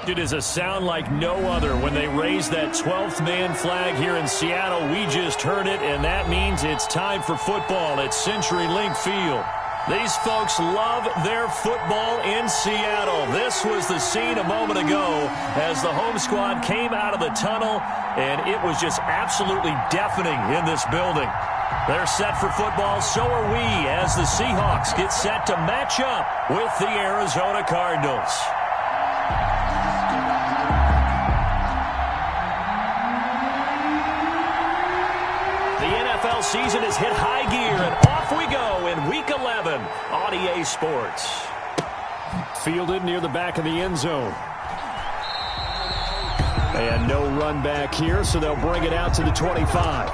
It is a sound like no other when they raise that 12th man flag here in Seattle. We just heard it, and that means it's time for football at CenturyLink Field. These folks love their football in Seattle. This was the scene a moment ago as the home squad came out of the tunnel, and it was just absolutely deafening in this building. They're set for football, so are we, as the Seahawks get set to match up with the Arizona Cardinals. The NFL season has hit high gear, and off we go in Week 11 on EA Sports. Fielded near the back of the end zone. And no run back here, so they'll bring it out to the 25.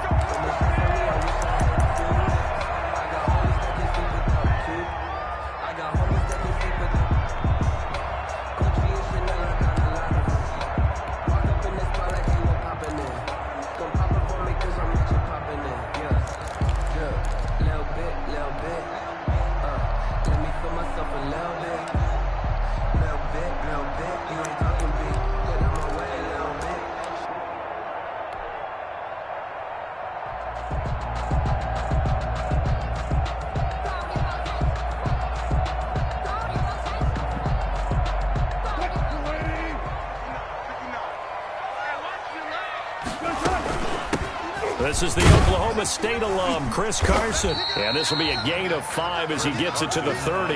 This is the Oklahoma State alum, Chris Carson. And this will be a gain of 5 as he gets it to the 30.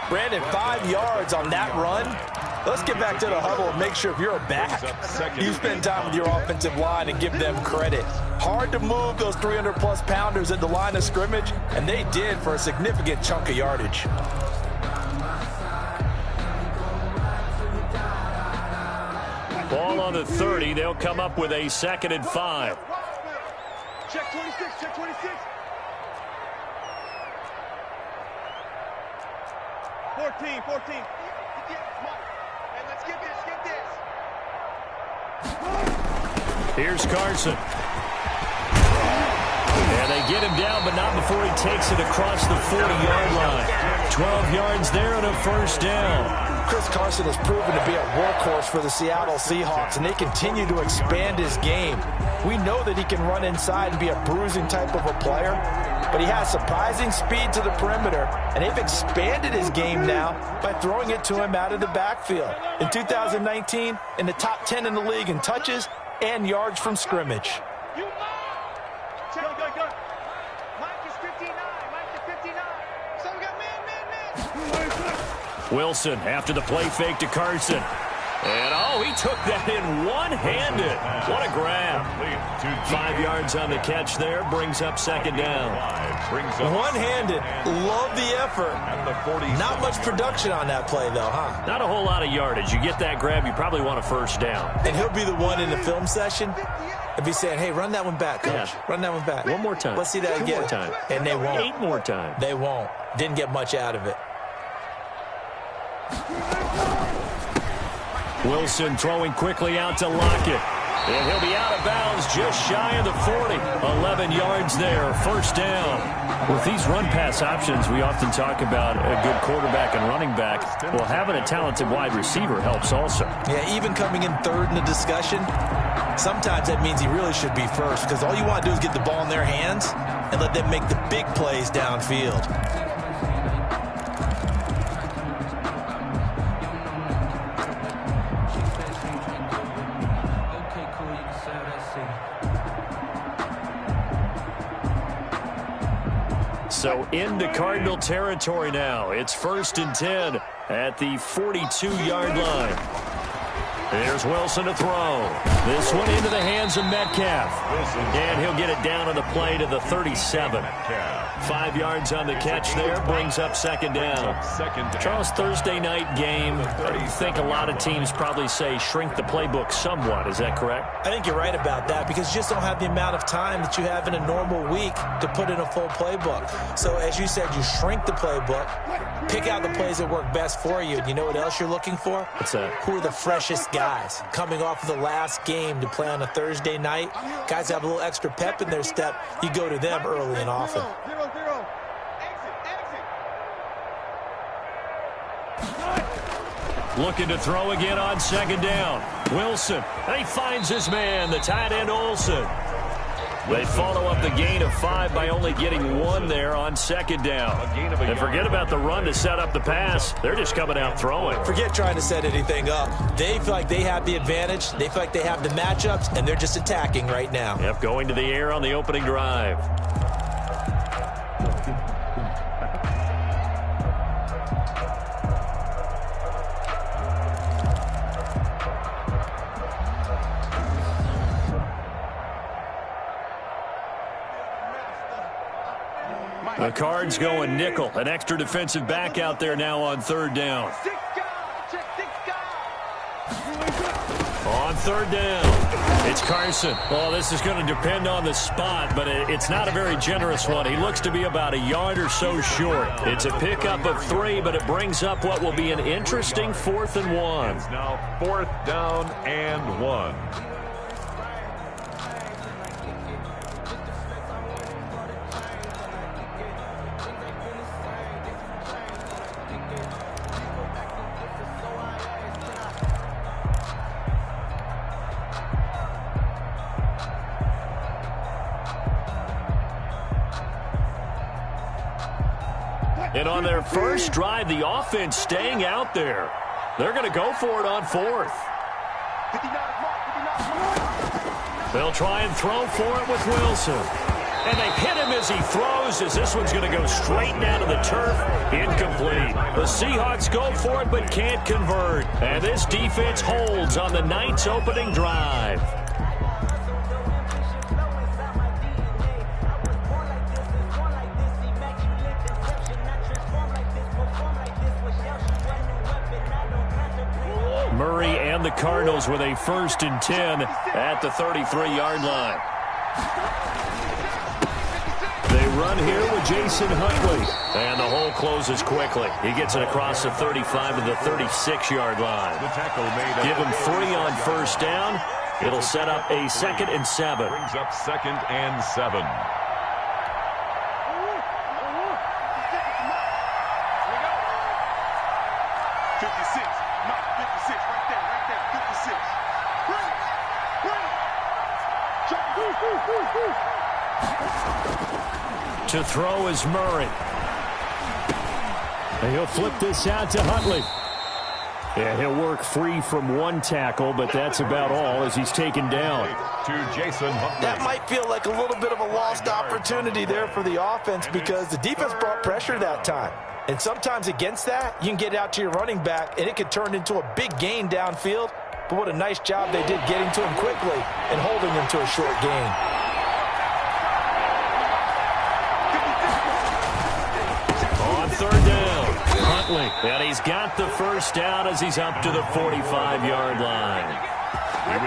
Brandon, 5 yards on that run. Let's get back to the huddle and make sure if you're a back, you spend time with your offensive line and give them credit. Hard to move those 300-plus pounders at the line of scrimmage, and they did for a significant chunk of yardage. Ball on the 30. They'll come up with a 2nd and 5. Check 26, check 26. 14. Hey, let's get this. Here's Carson. And they get him down, but not before he takes it across the 40-yard line. 12 yards there and a first down. Chris Carson has proven to be a workhorse for the Seattle Seahawks, and they continue to expand his game. We know that he can run inside and be a bruising type of a player, but he has surprising speed to the perimeter, and they've expanded his game now by throwing it to him out of the backfield. In 2019, in the top 10 in the league in touches and yards from scrimmage. Go. Mike is 59. So we got man. Wilson after the play fake to Carson. And, he took that in one-handed. What a grab. 5 yards on the catch there. Brings up 2nd down. One-handed. Love the effort. Not much production on that play, though, huh? Not a whole lot of yardage. You get that grab, you probably want a first down. And he'll be the one in the film session and be saying, hey, run that one back, coach. Yeah. Run that one back. One more time. Let's see that 2 again. more time. And they won't. 8 more times. They won't. Didn't get much out of it. Wilson throwing quickly out to Lockett. And he'll be out of bounds just shy of the 40. 11 yards there, first down. With these run-pass options, we often talk about a good quarterback and running back. Well, having a talented wide receiver helps also. Yeah, even coming in third in the discussion, sometimes that means he really should be first, because all you want to do is get the ball in their hands and let them make the big plays downfield. So into Cardinal territory now. It's 1st and 10 at the 42-yard line. There's Wilson to throw. This one into the hands of Metcalf. And he'll get it down on the play to the 37. 5 yards on the catch there. Brings up 2nd down. Charles, Thursday night game. I think a lot of teams probably say shrink the playbook somewhat. Is that correct? I think you're right about that, because you just don't have the amount of time that you have in a normal week to put in a full playbook. So as you said, you shrink the playbook, pick out the plays that work best for you. And you know what else you're looking for? What's that? Who are the freshest guys coming off of the last game to play on a Thursday night? Guys have a little extra pep in their step. You go to them early and often. 0-0. Exit. Looking to throw again on second down. Wilson. And he finds his man, the tight end Olsen. They follow up the gain of 5 by only getting 1 there on second down. And forget about the run to set up the pass. They're just coming out throwing. Forget trying to set anything up. They feel like they have the advantage. They feel like they have the matchups, and they're just attacking right now. Yep, going to the air on the opening drive. The Cards going nickel. An extra defensive back out there now on third down. On third down, it's Carson. Well, this is going to depend on the spot, but it's not a very generous one. He looks to be about a yard or so short. It's a pickup of 3, but it brings up what will be an interesting 4th and 1. It's now 4th down and 1. And on their first drive, the offense staying out there. They're going to go for it on 4th. They'll try and throw for it with Wilson. And they hit him as he throws, as this one's going to go straight down to the turf. Incomplete. The Seahawks go for it but can't convert. And this defense holds on the Knights' opening drive. Murray and the Cardinals with a 1st and 10 at the 33-yard line. They run here with Jason Huntley. And the hole closes quickly. He gets it across the 35 to the 36-yard line. Give him 3 on first down. It'll set up a 2nd and 7. Brings up 2nd and 7. To throw is Murray. And he'll flip this out to Huntley. Yeah, he'll work free from 1 tackle, but that's about all as he's taken down. To Jason Huntley. That might feel like a little bit of a lost opportunity there for the offense because the defense brought pressure that time. And sometimes against that, you can get out to your running back, and it could turn into a big gain downfield. But what a nice job they did getting to him quickly and holding him to a short gain. Third down, Huntley, and he's got the first down as he's up to the 45-yard line.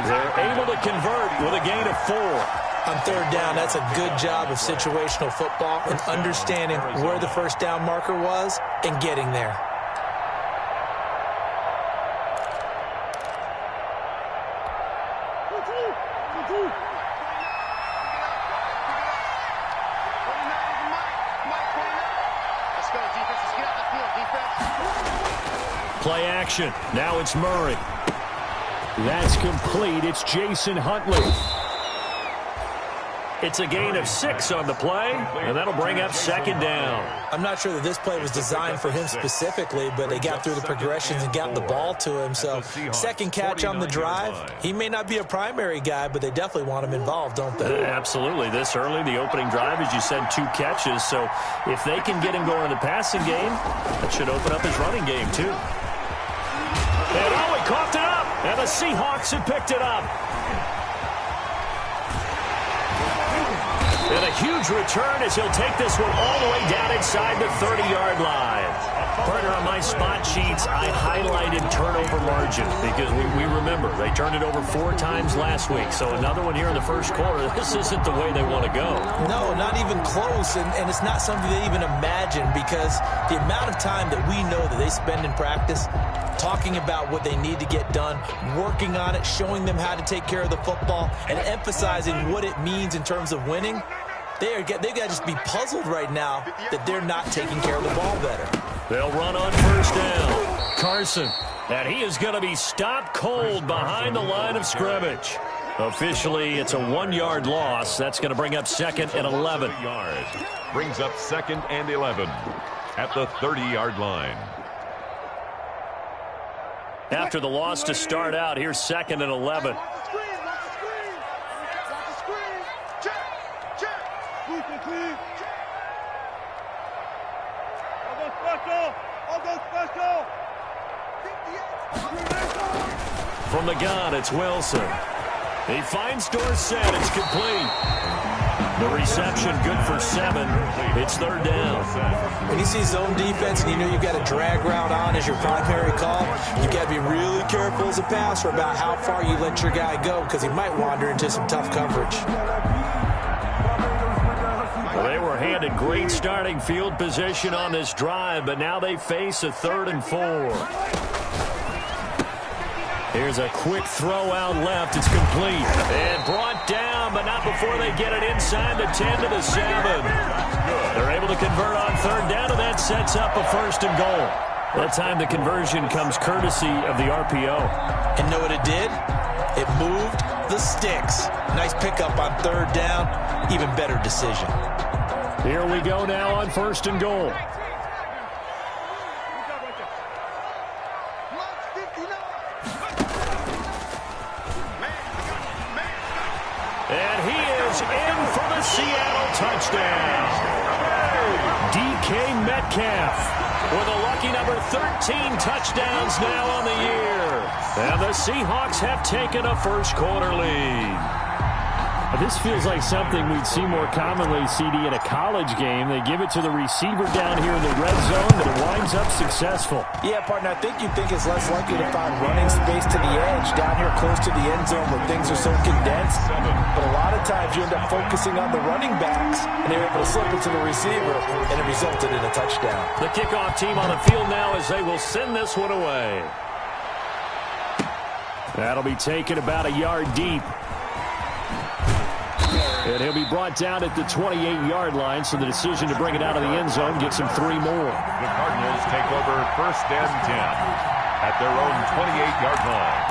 They're able to convert with a gain of 4. On third down, that's a good job of situational football and understanding where the first down marker was and getting there. Play action. Now it's Murray. That's complete. It's Jason Huntley. It's a gain of 6 on the play, and that'll bring up 2nd down. I'm not sure that this play was designed for him specifically, but they got through the progressions and got the ball to him. So, second catch on the drive. He may not be a primary guy, but they definitely want him involved, don't they? Absolutely. This early, the opening drive, as you said, 2 catches. So, if they can get him going in the passing game, that should open up his running game, too. And oh, he coughed it up, and the Seahawks have picked it up. And a huge return as he'll take this one all the way down inside the 30-yard line. Partner, on my spot sheets, I highlighted turnover margin because we remember they turned it over 4 times last week. So another one here in the first quarter. This isn't the way they want to go. No, not even close, and it's not something they even imagine because the amount of time that we know that they spend in practice talking about what they need to get done, working on it, showing them how to take care of the football, and emphasizing what it means in terms of winning. They've got to just be puzzled right now that they're not taking care of the ball better. They'll run on first down. Carson. And he is going to be stopped cold behind the line of scrimmage. Officially, it's a 1-yard loss. That's going to bring up 2nd and 11. Brings up 2nd and 11 at the 30-yard line. After the loss to start out, here's 2nd and 11. From the gun, it's Wilson. He finds Dorsett. It's complete. The reception good for 7. It's 3rd down. When you see zone defense and you know you've got a drag route on as your primary call, you've got to be really careful as a passer about how far you let your guy go because he might wander into some tough coverage. Well, they were handed great starting field position on this drive, but now they face a 3rd and 4. Here's a quick throw out left. It's complete. And brought down, but not before they get it inside the 10 to the 7. They're able to convert on 3rd down, and that sets up a 1st and goal. That time the conversion comes courtesy of the RPO. And know what it did? It moved the sticks. Nice pickup on 3rd down. Even better decision. Here we go now on 1st and goal. And he is in for the Seattle touchdown. DK Metcalf with a lucky number 13 touchdowns now on the year. And the Seahawks have taken a first quarter lead. This feels like something we'd see more commonly, CD, in a college game. They give it to the receiver down here in the red zone, but it winds up successful. Yeah, partner, I think you'd think it's less likely to find running space to the edge down here close to the end zone where things are so condensed. But a lot of times you end up focusing on the running backs, and they're able to slip it to the receiver, and it resulted in a touchdown. The kickoff team on the field now as they will send this one away. That'll be taken about a yard deep. And he'll be brought down at the 28-yard line, so the decision to bring it out of the end zone gets him 3 more. The Cardinals take over 1st and 10 at their own 28-yard line.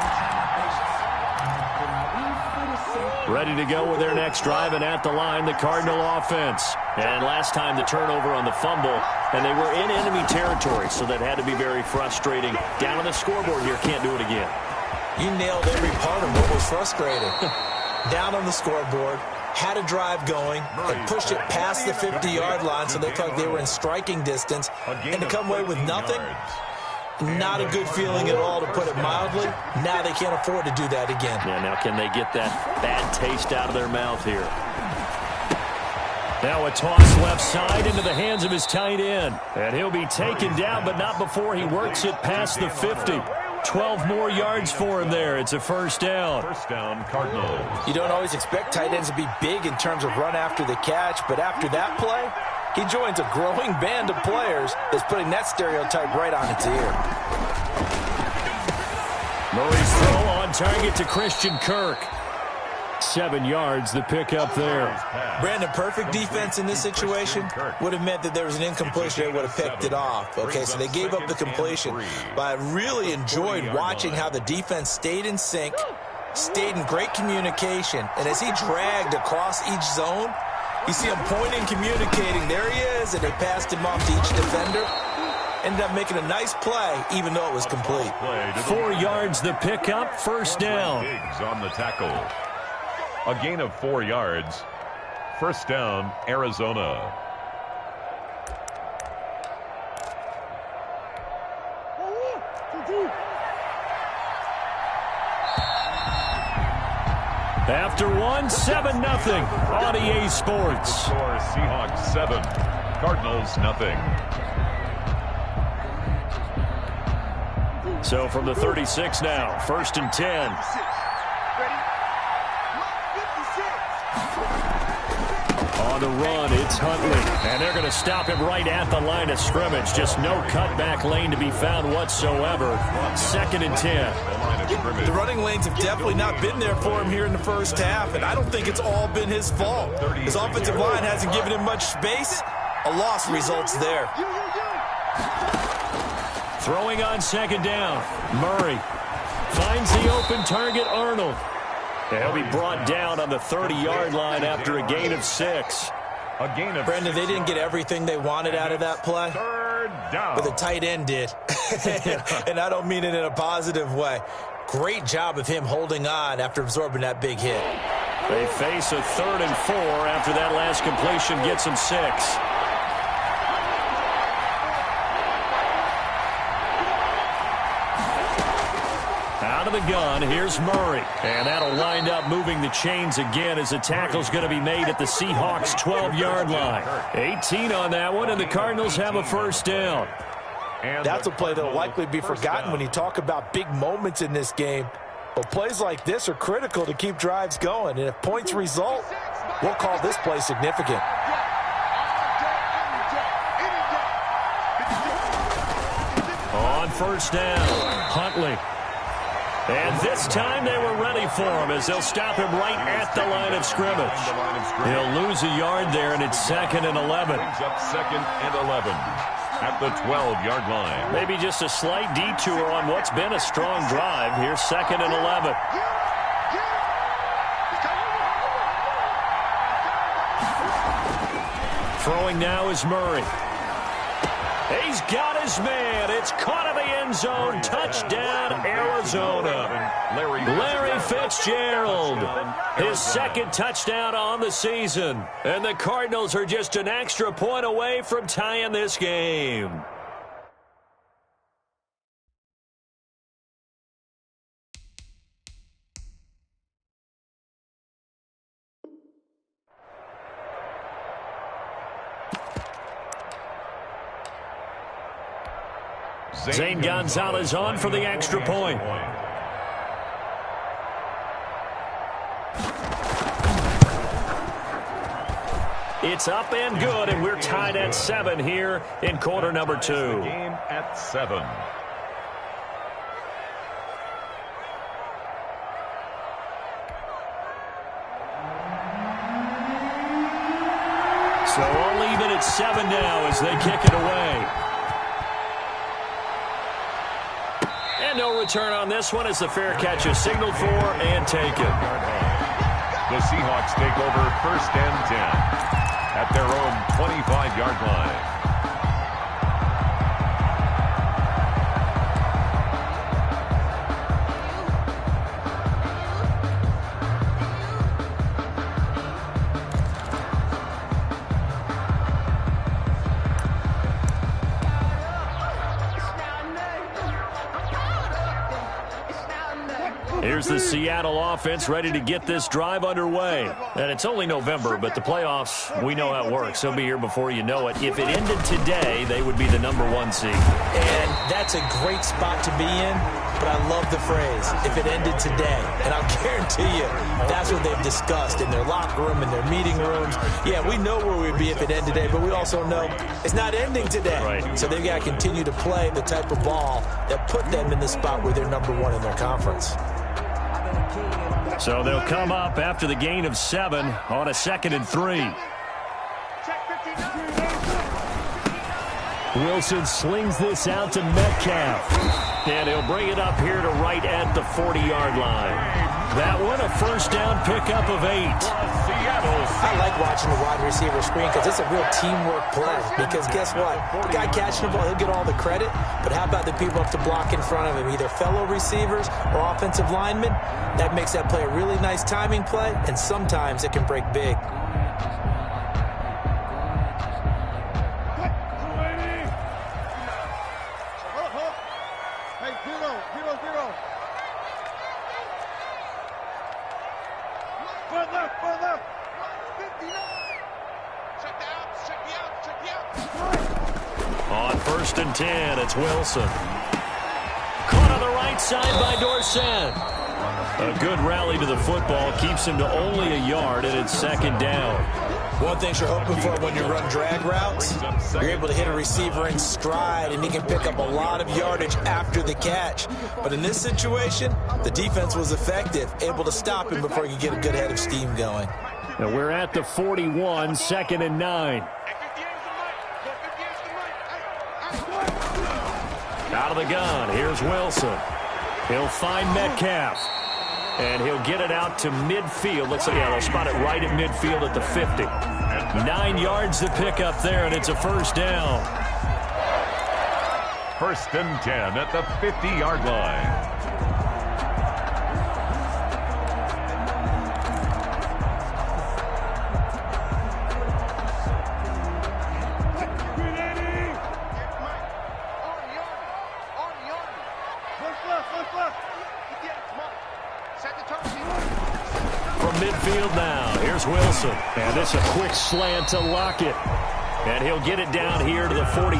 Ready to go with their next drive, and at the line, the Cardinal offense. And last time the turnover on the fumble, and they were in enemy territory, so that had to be very frustrating. Down on the scoreboard here, can't do it again. You nailed every part of what was frustrating. Down on the scoreboard, had a drive going, and pushed it past the 50-yard line so they felt they were in striking distance, and to come away with nothing, not a good feeling at all, to put it mildly. Now they can't afford to do that again. Yeah, now can they get that bad taste out of their mouth here? Now a toss left side into the hands of his tight end, and he'll be taken down, but not before he works it past the 50. 12 more yards for him there. It's a 1st down. 1st down, Cardinals. You don't always expect tight ends to be big in terms of run after the catch, but after that play, he joins a growing band of players that's putting that stereotype right on its ear. Murray's throw on target to Christian Kirk. 7 yards, the pickup there. Brandon, perfect defense in this situation would have meant that there was an incompletion. They would have picked it off. Okay, so they gave up the completion. But I really enjoyed watching how the defense stayed in sync, stayed in great communication. And as he dragged across each zone, you see him pointing, communicating. There he is, and they passed him off to each defender. Ended up making a nice play, even though it was complete. 4 yards, the pickup, 1st down. Diggs on the tackle. A gain of 4 yards. 1st down, Arizona. After one, 7-0 on EA Sports. Score Seahawks 7, Cardinals nothing. So from the 36 now, 1st and 10. On the run, it's Huntley. And they're going to stop him right at the line of scrimmage. Just no cutback lane to be found whatsoever. 2nd and 10. The running lanes have definitely not been there for him here in the first half, and I don't think it's all been his fault. His offensive line hasn't given him much space. A loss results there. Throwing on 2nd down. Murray finds the open target, Arnold. He'll be brought down on the 30-yard line after a gain of 6. Brendan, they didn't get everything they wanted out of that play, but the tight end did. And I don't mean it in a positive way. Great job of him holding on after absorbing that big hit. They face a 3rd and 4 after that last completion gets him 6. Out of the gun, here's Murray. And that'll wind up moving the chains again as the tackle's going to be made at the Seahawks' 12-yard line. 18 on that one, and the Cardinals have a first down. That's a play that will likely be forgotten when you talk about big moments in this game. But plays like this are critical to keep drives going. And if points result, we'll call this play significant. On first down, Huntley. And this time they were ready for him as they'll stop him right at the line of scrimmage. He'll lose a yard there, and it's 2nd and 11. Brings up 2nd and 11 at the 12-yard line. Maybe just a slight detour on what's been a strong drive. Here's 2nd and 11. Throwing now is Murray. He's got his man. It's caught in the end zone. Touchdown, Arizona. Larry Fitzgerald. His 2nd touchdown on the season. And the Cardinals are just an extra point away from tying this game. Zane Gonzalez on for the extra point. It's up and good, and we're tied at 7 here in quarter number 2. Game at 7. So all even at 7 now as they kick it away. And no return on this one as the fair catch is signaled for and taken. The Seahawks take over 1st and 10 at their own 25-yard line. Here's the Seattle offense ready to get this drive underway. And it's only November, but the playoffs, we know how it works. They'll be here before you know it. If it ended today, they would be the number 1 seed. And that's a great spot to be in, but I love the phrase, if it ended today. And I'll guarantee you, that's what they've discussed in their locker room, in their meeting rooms. Yeah, we know where we'd be if it ended today, but we also know it's not ending today. Right. So they've got to continue to play the type of ball that put them in the spot where they're number 1 in their conference. So they'll come up after the gain of 7 on a 2nd and 3. Wilson slings this out to Metcalf. And he'll bring it up here to right at the 40-yard line. That one a first down pickup of 8. I like watching the wide receiver screen because it's a real teamwork play. Because guess what? The guy catching the ball, he'll get all the credit. But how about the people up to block in front of him, either fellow receivers or offensive linemen? That makes that play a really nice timing play, and sometimes it can break big. On 1st and 10, it's Wilson. Caught on the right side by Dorsett. A good rally to the football keeps him to only a yard, and it's 2nd down. One thing you're hoping for when you run drag routes, you're able to hit a receiver in stride, and he can pick up a lot of yardage after the catch. But in this situation, the defense was effective, able to stop him before he could get a good head of steam going. And we're at the 41, 2nd and 9. Out of the gun, here's Wilson. He'll find Metcalf. And he'll get it out to midfield. Looks like they'll spot it right at midfield at the 50. 9 yards to pick up there, and it's a first down. 1st and 10 at the 50-yard line. Midfield now. Here's Wilson. And this is a quick slant to Lockett. And he'll get it down here to the 43.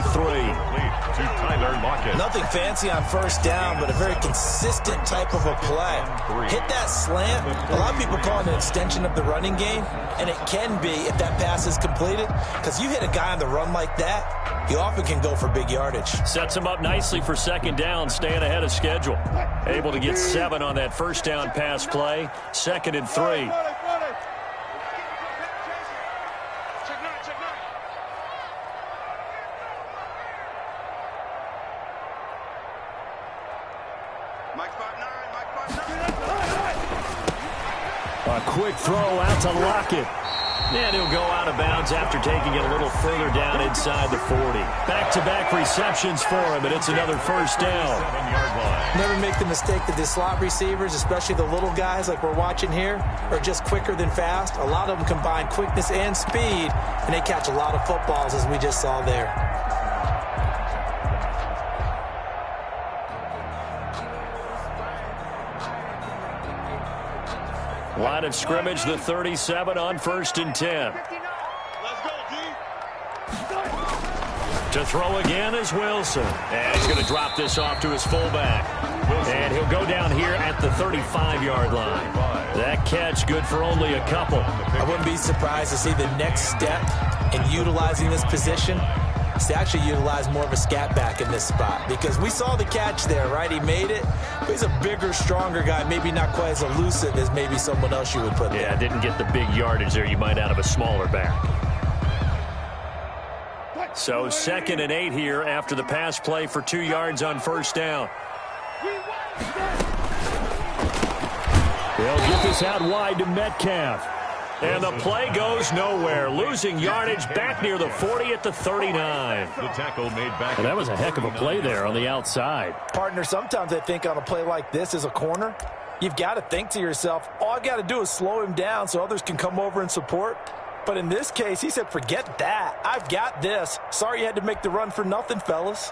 To Tyler Lockett. Nothing fancy on first down, but a very consistent type of a play. Hit that slant. A lot of people call it an extension of the running game, and it can be if that pass is completed, because you hit a guy on the run like that, he often can go for big yardage. Sets him up nicely for 2nd down, staying ahead of schedule. Able to get 7 on that first down pass play. 2nd and 3. A quick throw out to Lockett. And he'll go out of bounds after taking it a little further down inside the 40. Back-to-back receptions for him, and it's another first down. Never make the mistake that the slot receivers, especially the little guys like we're watching here, are just quicker than fast. A lot of them combine quickness and speed, and they catch a lot of footballs, as we just saw there. Line of scrimmage, the 37 on 1st and 10. To throw again is Wilson. And he's going to drop this off to his fullback. And he'll go down here at the 35-yard line. That catch good for only a couple. I wouldn't be surprised to see the next step in utilizing this position is to actually utilize more of a scat back in this spot, because we saw the catch there, right? He made it, but he's a bigger, stronger guy, maybe not quite as elusive as maybe someone else you would put there. Yeah, didn't get the big yardage there you might out of a smaller back. So 2nd and 8 here after the pass play for 2 yards on first down. They'll get this out wide to Metcalf. And the play goes nowhere. Losing yardage back near the 40 at the 39. The tackle made back. And that was a heck of a play there on the outside. Partner, sometimes I think on a play like this as a corner, you've got to think to yourself, all I've got to do is slow him down so others can come over and support. But in this case, he said, forget that. I've got this. Sorry you had to make the run for nothing, fellas.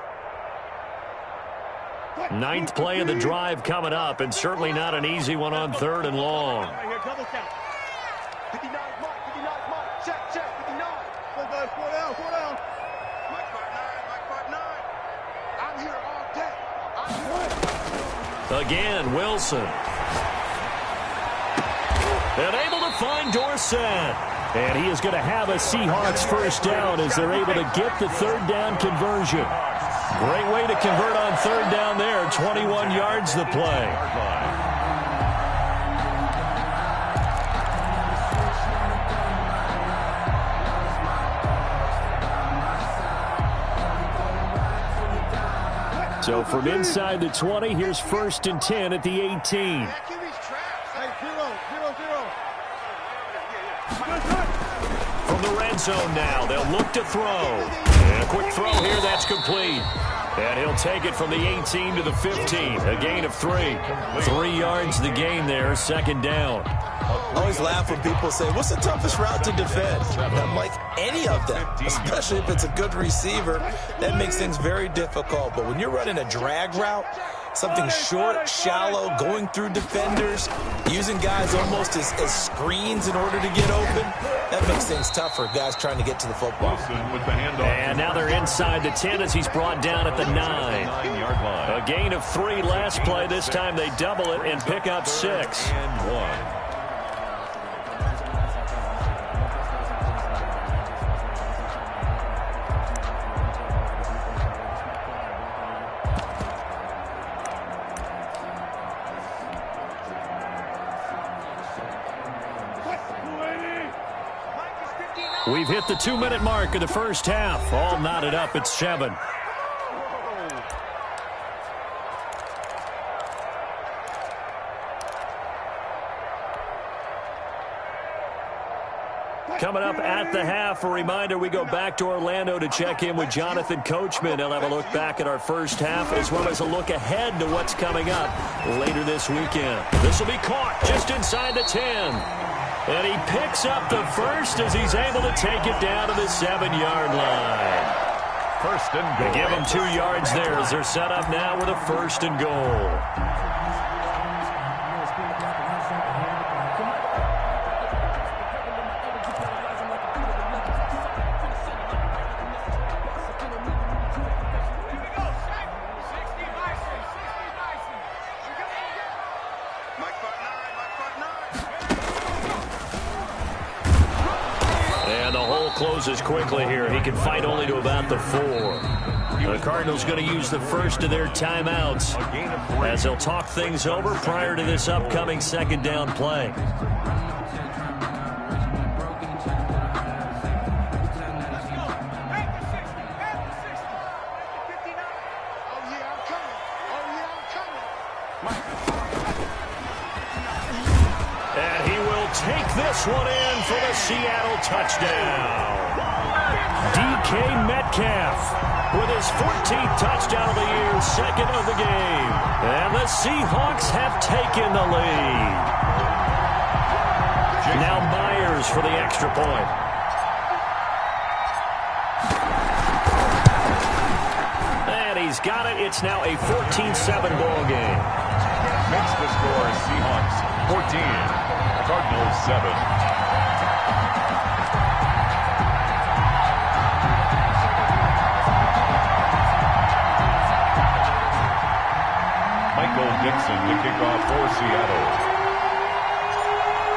9th play of the drive coming up, and certainly not an easy one on 3rd and long. 59, Mike, 59, Mike, check, 59. 4 down. Mike 59, I'm here all day. Again, Wilson. And able to find Dorsett. And he is going to have a Seahawks first down as they're able to get the 3rd down conversion. Great way to convert on 3rd down there. 21 yards the play. So from inside the 20, here's 1st and 10 at the 18. From the red zone now, they'll look to throw. And a quick throw here, that's complete. And he'll take it from the 18 to the 15. A gain of 3. 3 yards the gain there, 2nd down. I always laugh when people say, what's the toughest route to defend? And I'm like, any of them, especially if it's a good receiver. That makes things very difficult. But when you're running a drag route, something short, shallow, going through defenders, using guys almost as screens in order to get open, that makes things tougher, guys trying to get to the football. And now they're inside the 10 as he's brought down at the 9. A gain of 3 last play. This time they double it and pick up 6. We've hit the 2-minute mark of the first half. All knotted up at 7. Coming up at the half, a reminder, we go back to Orlando to check in with Jonathan Coachman. He'll have a look back at our first half as well as a look ahead to what's coming up later this weekend. This will be caught just inside the 10. And he picks up the first as he's able to take it down to the 7-yard line. First and goal. They give him 2 yards there as they're set up now with a first and goal. Closes quickly here. He can fight only to about the 4. The Cardinals going to use the first of their timeouts as they'll talk things over prior to this upcoming second down play. And he will take this one in for the Seattle touchdown. DK Metcalf with his 14th touchdown of the year, second of the game. And the Seahawks have taken the lead. Now Myers for the extra point. And he's got it. It's now a 14-7 ball game. Makes the score Seahawks 14, Cardinals 7. Dixon to kick off for Seattle.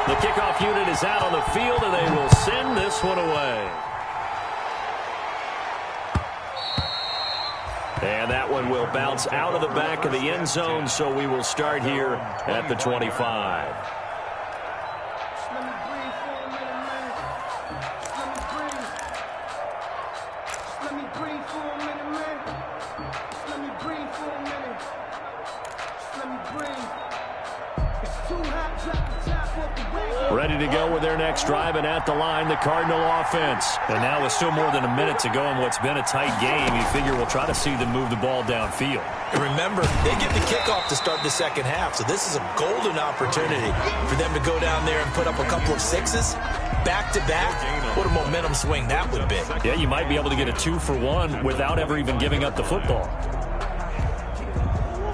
The kickoff unit is out on the field, and they will send this one away. And that one will bounce out of the back of the end zone, so we will start here at the 25. Ready to go with their next drive, and at the line, the Cardinal offense. And now with still more than a minute to go in what's been a tight game, you figure we'll try to see them move the ball downfield. And remember, they get the kickoff to start the second half, so this is a golden opportunity for them to go down there and put up a couple of sixes back-to-back. What a momentum swing that would be. Yeah, you might be able to get a 2-for-1 without ever even giving up the football.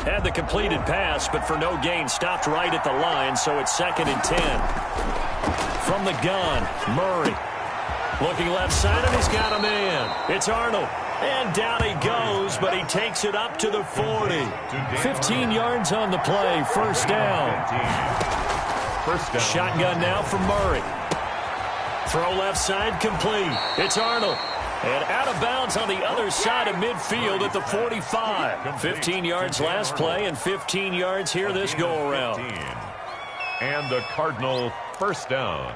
Had the completed pass, but for no gain, stopped right at the line, so it's 2nd and 10. From the gun, Murray. Looking left side, and he's got a man. It's Arnold. And down he goes, but he takes it up to the 40. 15 yards on the play, first down. Shotgun now from Murray. Throw left side, complete. It's Arnold. And out of bounds on the other side of midfield at the 45. 15 yards last play and 15 yards here this go-around. And the Cardinal first down.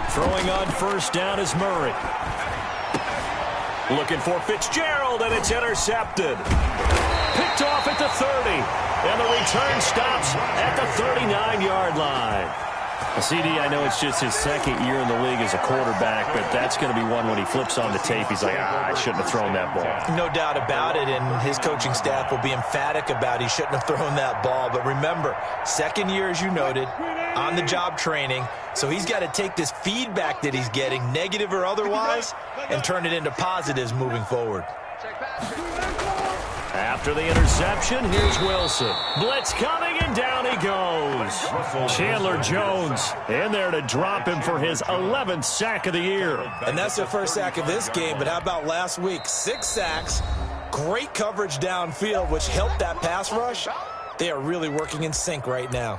Throwing on first down is Murray. Looking for Fitzgerald, and it's intercepted. Picked off at the 30. And the return stops at the 39-yard line. CD, I know it's just his second year in the league as a quarterback, but that's going to be one when he flips on the tape. He's like, I shouldn't have thrown that ball. No doubt about it, and his coaching staff will be emphatic about he shouldn't have thrown that ball. But remember, second year, as you noted, on-the-job training, so he's got to take this feedback that he's getting, negative or otherwise, and turn it into positives moving forward. After the interception, here's Wilson. Blitz coming, and down he goes. Chandler Jones in there to drop him for his 11th sack of the year. And that's the first sack of this game, but how about last week? 6 sacks, great coverage downfield, which helped that pass rush. They are really working in sync right now.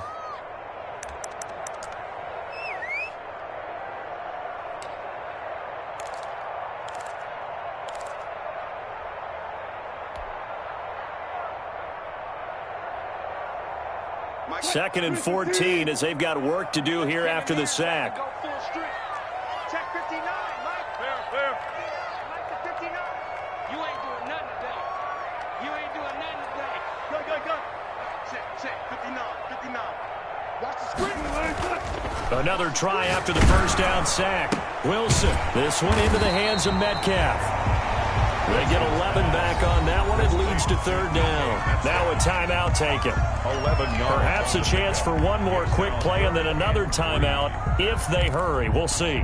2nd and 14 as they've got work to do here after the sack. Go full street. Check 59, Mike. Fair. Mike to 59. You ain't doing nothing today. Go. Check. 59. Watch the screen. Another try after the first down sack. Wilson, this one into the hands of Metcalf. They get 11 back on that one. It leads to 3rd down. Now a timeout taken. 11 yards. Perhaps a chance for one more quick play and then another timeout if they hurry. We'll see.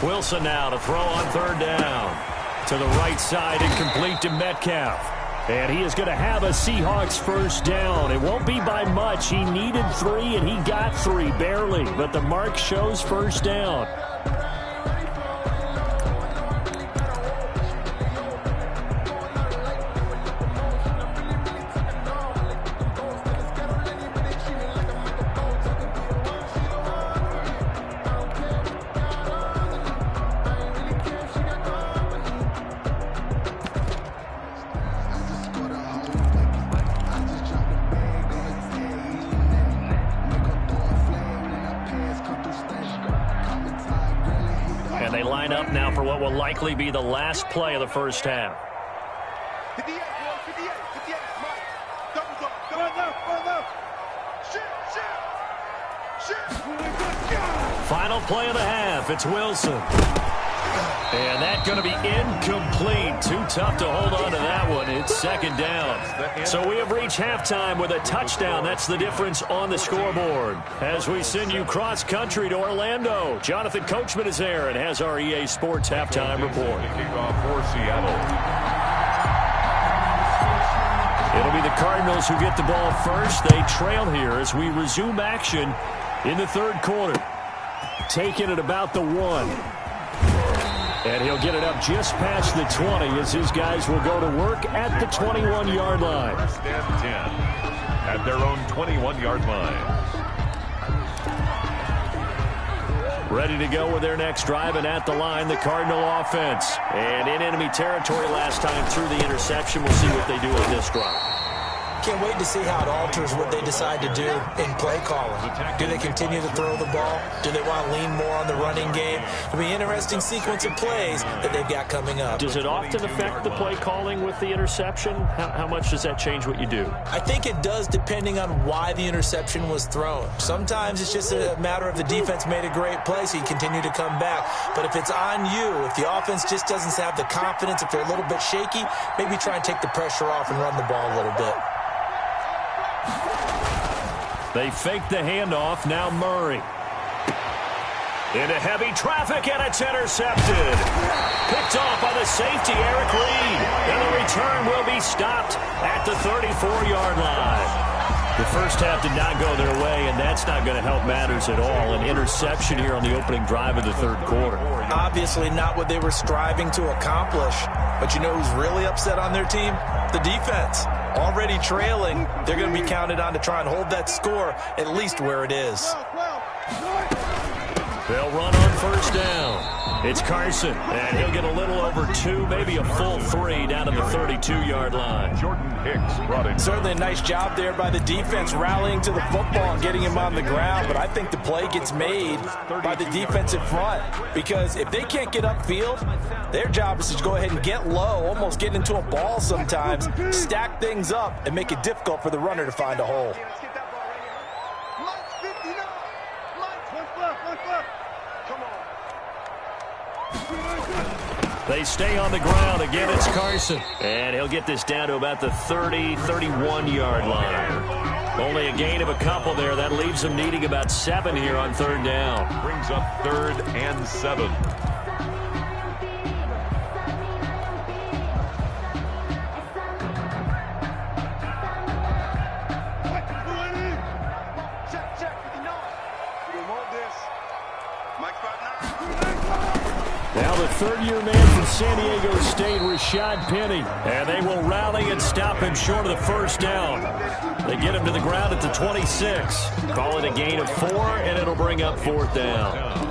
Wilson now to throw on 3rd down. To the right side and complete to Metcalf. And he is going to have a Seahawks 1st down. It won't be by much. He needed 3 and he got 3 barely. But the mark shows 1st down. Likely be the last play of the first half. 58, Mike. Doubles up. Shit. Final play of the half. It's Wilson. And that's going to be incomplete. Too tough to hold on to that one. It's 2nd down. So we have reached halftime with a touchdown. That's the difference on the scoreboard. As we send you cross-country to Orlando, Jonathan Coachman is there and has our EA Sports halftime report. Kickoff for Seattle. It'll be the Cardinals who get the ball first. They trail here as we resume action in the 3rd quarter. Taking it about the 1. And he'll get it up just past the 20 as his guys will go to work at the 21-yard line. 1st and 10 at their own 21-yard line. Ready to go with their next drive, and at the line, the Cardinal offense. And in enemy territory last time through the interception. We'll see what they do on this drive. Can't wait to see how it alters what they decide to do in play calling. Do they continue to throw the ball? Do they want to lean more on the running game? It'll be an interesting sequence of plays that they've got coming up. Does it often affect the play calling with the interception? How much does that change what you do? I think it does, depending on why the interception was thrown. Sometimes it's just a matter of the defense made a great play, so you continue to come back. But if it's on you, if the offense just doesn't have the confidence, if they're a little bit shaky, maybe try and take the pressure off and run the ball a little bit. They fake the handoff. Now Murray. Into heavy traffic, and it's intercepted. Picked off by the safety, Eric Reed. And the return will be stopped at the 34-yard line. The first half did not go their way, and that's not going to help matters at all. An interception here on the opening drive of the 3rd quarter. Obviously not what they were striving to accomplish. But you know who's really upset on their team? The defense. Already trailing, they're going to be counted on to try and hold that score at least where it is. They'll run on 1st down. It's Carson, and he'll get a little over 2, maybe a full 3 down to the 32-yard line. Jordan Hicks brought it. Certainly a nice job there by the defense rallying to the football and getting him on the ground, but I think the play gets made by the defensive front because if they can't get upfield, their job is to go ahead and get low, almost get into a ball sometimes, stack things up, and make it difficult for the runner to find a hole. They stay on the ground. Again, it's Carson. And he'll get this down to about the 30, 31-yard line. Only a gain of a couple there. That leaves them needing about 7 here on 3rd down. Brings up 3rd and 7. the third-year man from San Diego State, Rashad Penny. And they will rally and stop him short of the first down. They get him to the ground at the 26. Call it a gain of 4, and it'll bring up 4th down.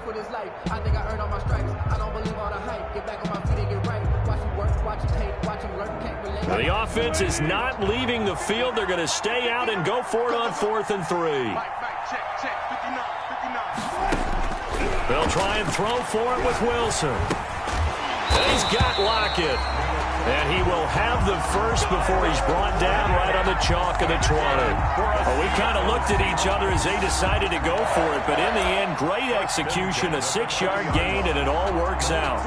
For this life, I think I earned all my stripes. I don't believe all the hype. Get back on my feet and get right. Watch him work, watch him hate, watch him learn, can't relate. The offense is not leaving the field. They're going to stay out and go for it on 4th and 3. Check, 59. They'll try and throw for it with Wilson. And he's got Lockett. And he will have the first before he's brought down right on the chalk of the 20. Well, we kind of looked at each other as they decided to go for it. But in the end, great execution, a 6-yard gain, and it all works out.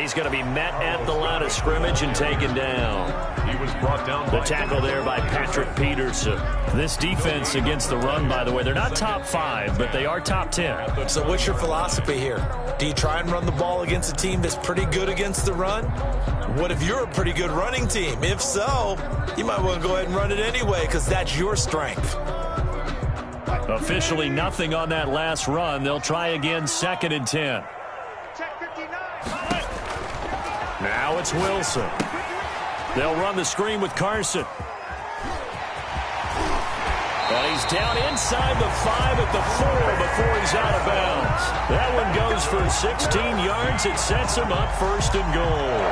He's going to be met at the line of scrimmage and taken down. He was brought down. The tackle there by Patrick Peterson. This defense against the run, by the way, they're not top 5, but they are top 10. So what's your philosophy here? Do you try and run the ball against a team that's pretty good against the run? What if you're a pretty good running team? If so, you might want to go ahead and run it anyway because that's your strength. Officially nothing on that last run. They'll try again, 2nd and 10. Now it's Wilson. They'll run the screen with Carson. And he's down inside the 5 at the 4 before he's out of bounds. That one goes for 16 yards. It sets him up 1st and goal.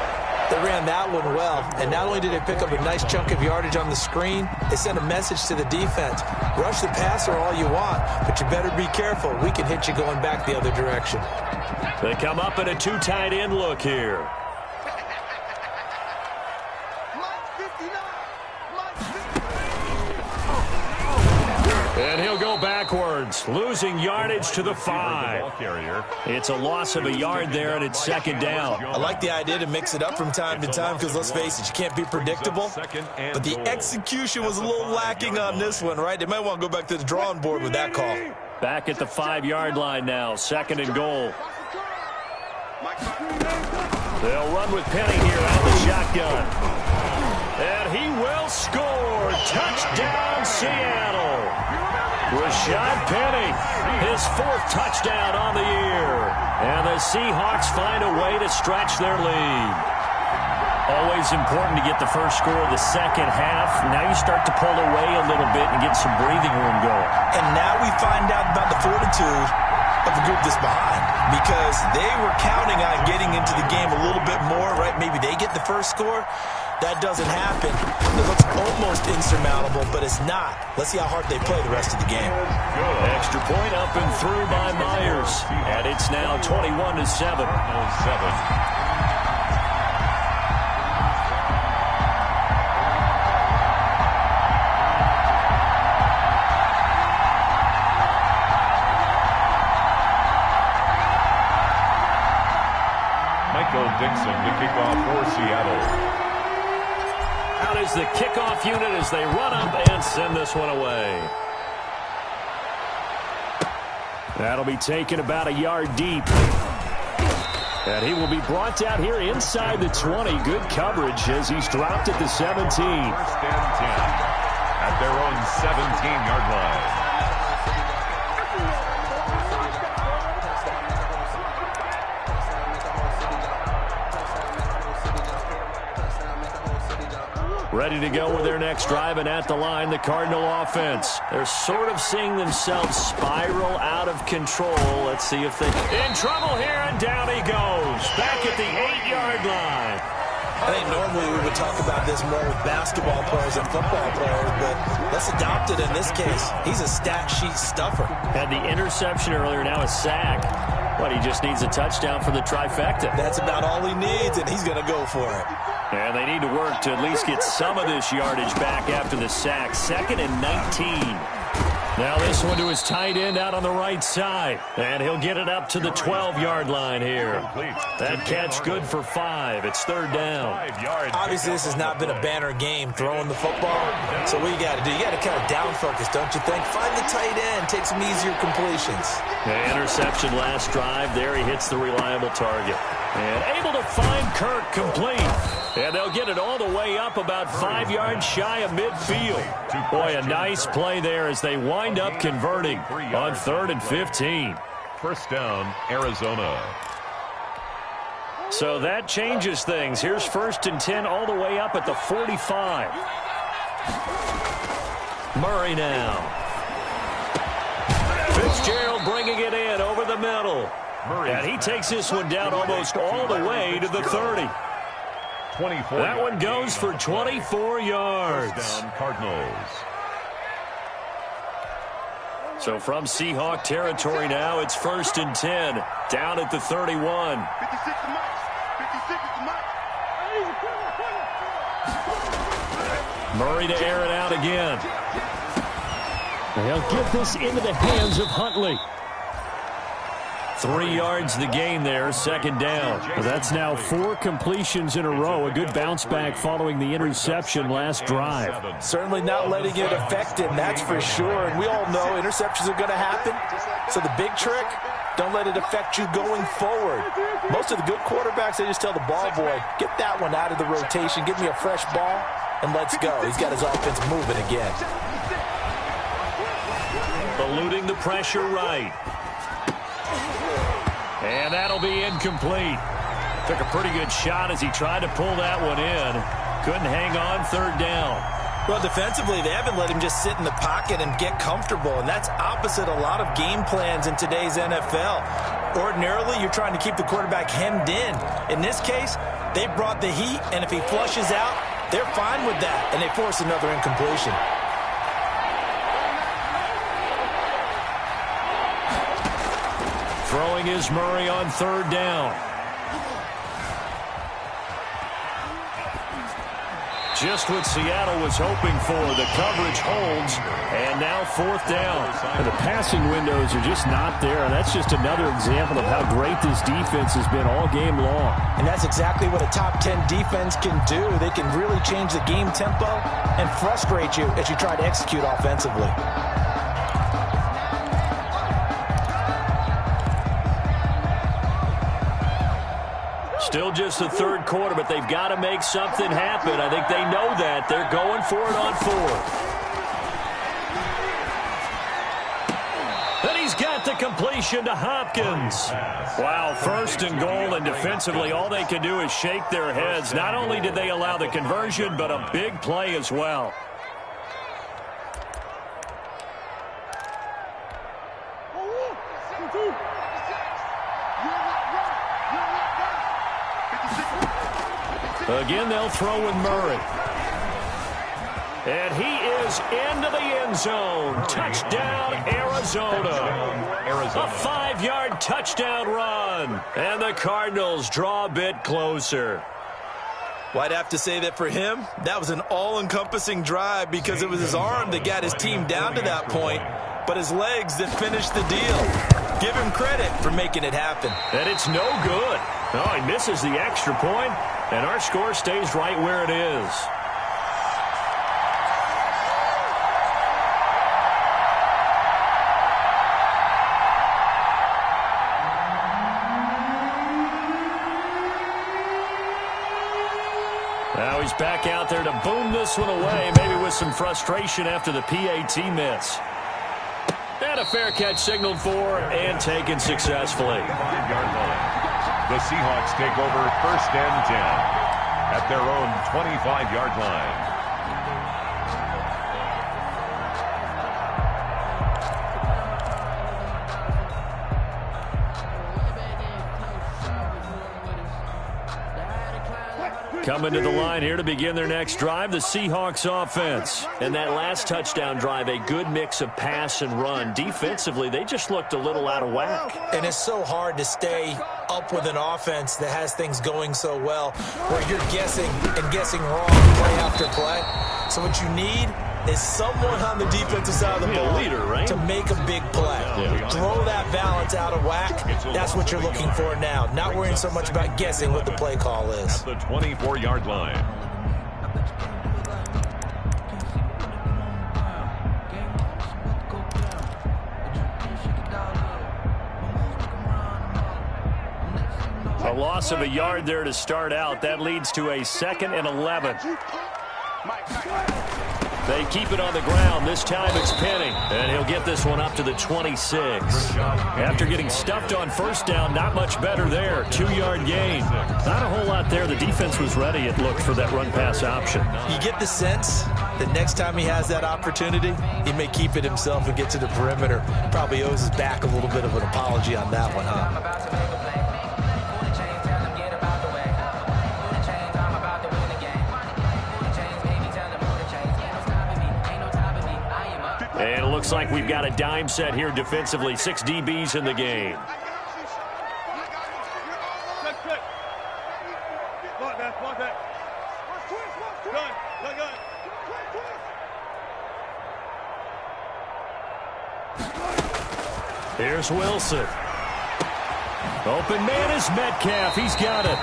They ran that one well, and not only did they pick up a nice chunk of yardage on the screen, they sent a message to the defense. Rush the passer all you want, but you better be careful. We can hit you going back the other direction. They come up in a 2 tight end look here. And he'll go backwards, losing yardage to the 5. It's a loss of a yard there, and it's 2nd down. I like the idea to mix it up from time to time because, let's face it, you can't be predictable. But the execution was a little lacking on this one, right? They might want to go back to the drawing board with that call. Back at the 5-yard line now, 2nd and goal. They'll run with Penny here out of the shotgun. And he will score. Touchdown, Seattle. Rashad Penny, his 4th touchdown on the year. And the Seahawks find a way to stretch their lead. Always important to get the first score of the second half. Now you start to pull away a little bit and get some breathing room going. And now we find out about the fortitude of the group that's behind, because they were counting on getting into the game a little bit more, right? Maybe they get the first score. That doesn't happen. It looks almost insurmountable, but it's not. Let's see how hard they play the rest of the game. Extra point up and through by Myers. And it's now 21-7. Michael Dixon to kick off for Seattle. Out is the kickoff unit as they run up and send this one away. That'll be taken about a yard deep. And he will be brought down here inside the 20. Good coverage as he's dropped at the 17. 1st and 10 at their own 17-yard line. Ready to go with their next drive, and at the line, the Cardinal offense. They're sort of seeing themselves spiral out of control. Let's see if they... In trouble here, and down he goes. Back at the 8-yard line. I think normally we would talk about this more with basketball players and football players, but let's adopt it in this case. He's a stat sheet stuffer. Had the interception earlier, now a sack. But he just needs a touchdown for the trifecta. That's about all he needs, and he's going to go for it. And they need to work to at least get some of this yardage back after the sack. 2nd and 19. Now this one to his tight end out on the right side. And he'll get it up to the 12-yard line here. That catch good for 5. It's third down. Obviously, this has not been a banner game throwing the football. So what you got to do, you got to kind of down focus, don't you think? Find the tight end, take some easier completions. The interception last drive. There he hits the reliable target. And able to find Kirk complete. And they'll get it all the way up about 5 yards shy of midfield. Boy, a nice play there as they wind up converting on 3rd and 15. First down, Arizona. So that changes things. Here's 1st and 10 all the way up at the 45. Murray now. Fitzgerald bringing it in over the middle. And he takes this one down almost all the way to the 30. That one goes for 24 yards. First down, Cardinals. So from Seahawk territory now, it's 1st and 10. Down at the 31. 56 to Mike. 56 to Mike. Murray to air it out again. They'll get this into the hands of Huntley. 3 yards the gain there, 2nd down. Well, that's now 4 completions in a row. A good bounce back following the interception last drive. Certainly not letting it affect him, that's for sure. And we all know interceptions are going to happen. So the big trick, don't let it affect you going forward. Most of the good quarterbacks, they just tell the ball boy, get that one out of the rotation, give me a fresh ball, and let's go. He's got his offense moving again. Eluding the pressure right. And that'll be incomplete. Took a pretty good shot as he tried to pull that one in. Couldn't hang on, 3rd down. Well, defensively, they haven't let him just sit in the pocket and get comfortable, and that's opposite a lot of game plans in today's NFL. Ordinarily, you're trying to keep the quarterback hemmed in. In this case, they brought the heat, and if he flushes out, they're fine with that, and they force another incompletion. Throwing is Murray on 3rd down. Just what Seattle was hoping for. The coverage holds, and now 4th down. And the passing windows are just not there. And that's just another example of how great this defense has been all game long. And that's exactly what a top 10 defense can do. They can really change the game tempo and frustrate you as you try to execute offensively. Still just the 3rd quarter, but they've got to make something happen. I think they know that. They're going for it on 4th. And he's got the completion to Hopkins. Wow, 1st and goal, and defensively all they can do is shake their heads. Not only did they allow the conversion, but a big play as well. Again, they'll throw with Murray. And he is into the end zone. Touchdown, Arizona. A 5-yard touchdown run. And the Cardinals draw a bit closer. Well, I'd have to say that for him, that was an all-encompassing drive because it was his arm that got his team down to that point, but his legs that finished the deal. Give him credit for making it happen. And it's no good. Oh, he misses the extra point, and our score stays right where it is. Now he's back out there to boom this one away, maybe with some frustration after the PAT miss. And a fair catch signaled for and taken successfully. 5-yard line. The Seahawks take over 1st and 10 at their own 25-yard line. Coming to the line here to begin their next drive, the Seahawks offense. And that last touchdown drive, a good mix of pass and run. Defensively, they just looked a little out of whack. And it's so hard to stay up with an offense that has things going so well, where you're guessing and guessing wrong play after play. So what you need is someone on the defensive side of the ball leader, right? to make a big play. Throw that balance out of whack. That's what you're looking for now. Not worrying so much about guessing what the play call is. At the 24-yard line. A loss of a yard there to start out. That leads to a 2nd and 11. They keep it on the ground. This time it's Penny, and he'll get this one up to the 26. After getting stuffed on first down, not much better there. 2-yard gain. Not a whole lot there. The defense was ready, it looked, for that run-pass option. You get the sense that next time he has that opportunity, he may keep it himself and get to the perimeter. Probably owes his back a little bit of an apology on that one, huh? And it looks like we've got a dime set here defensively. 6 DBs in the game. Here's Wilson. Open man is Metcalf. He's got it.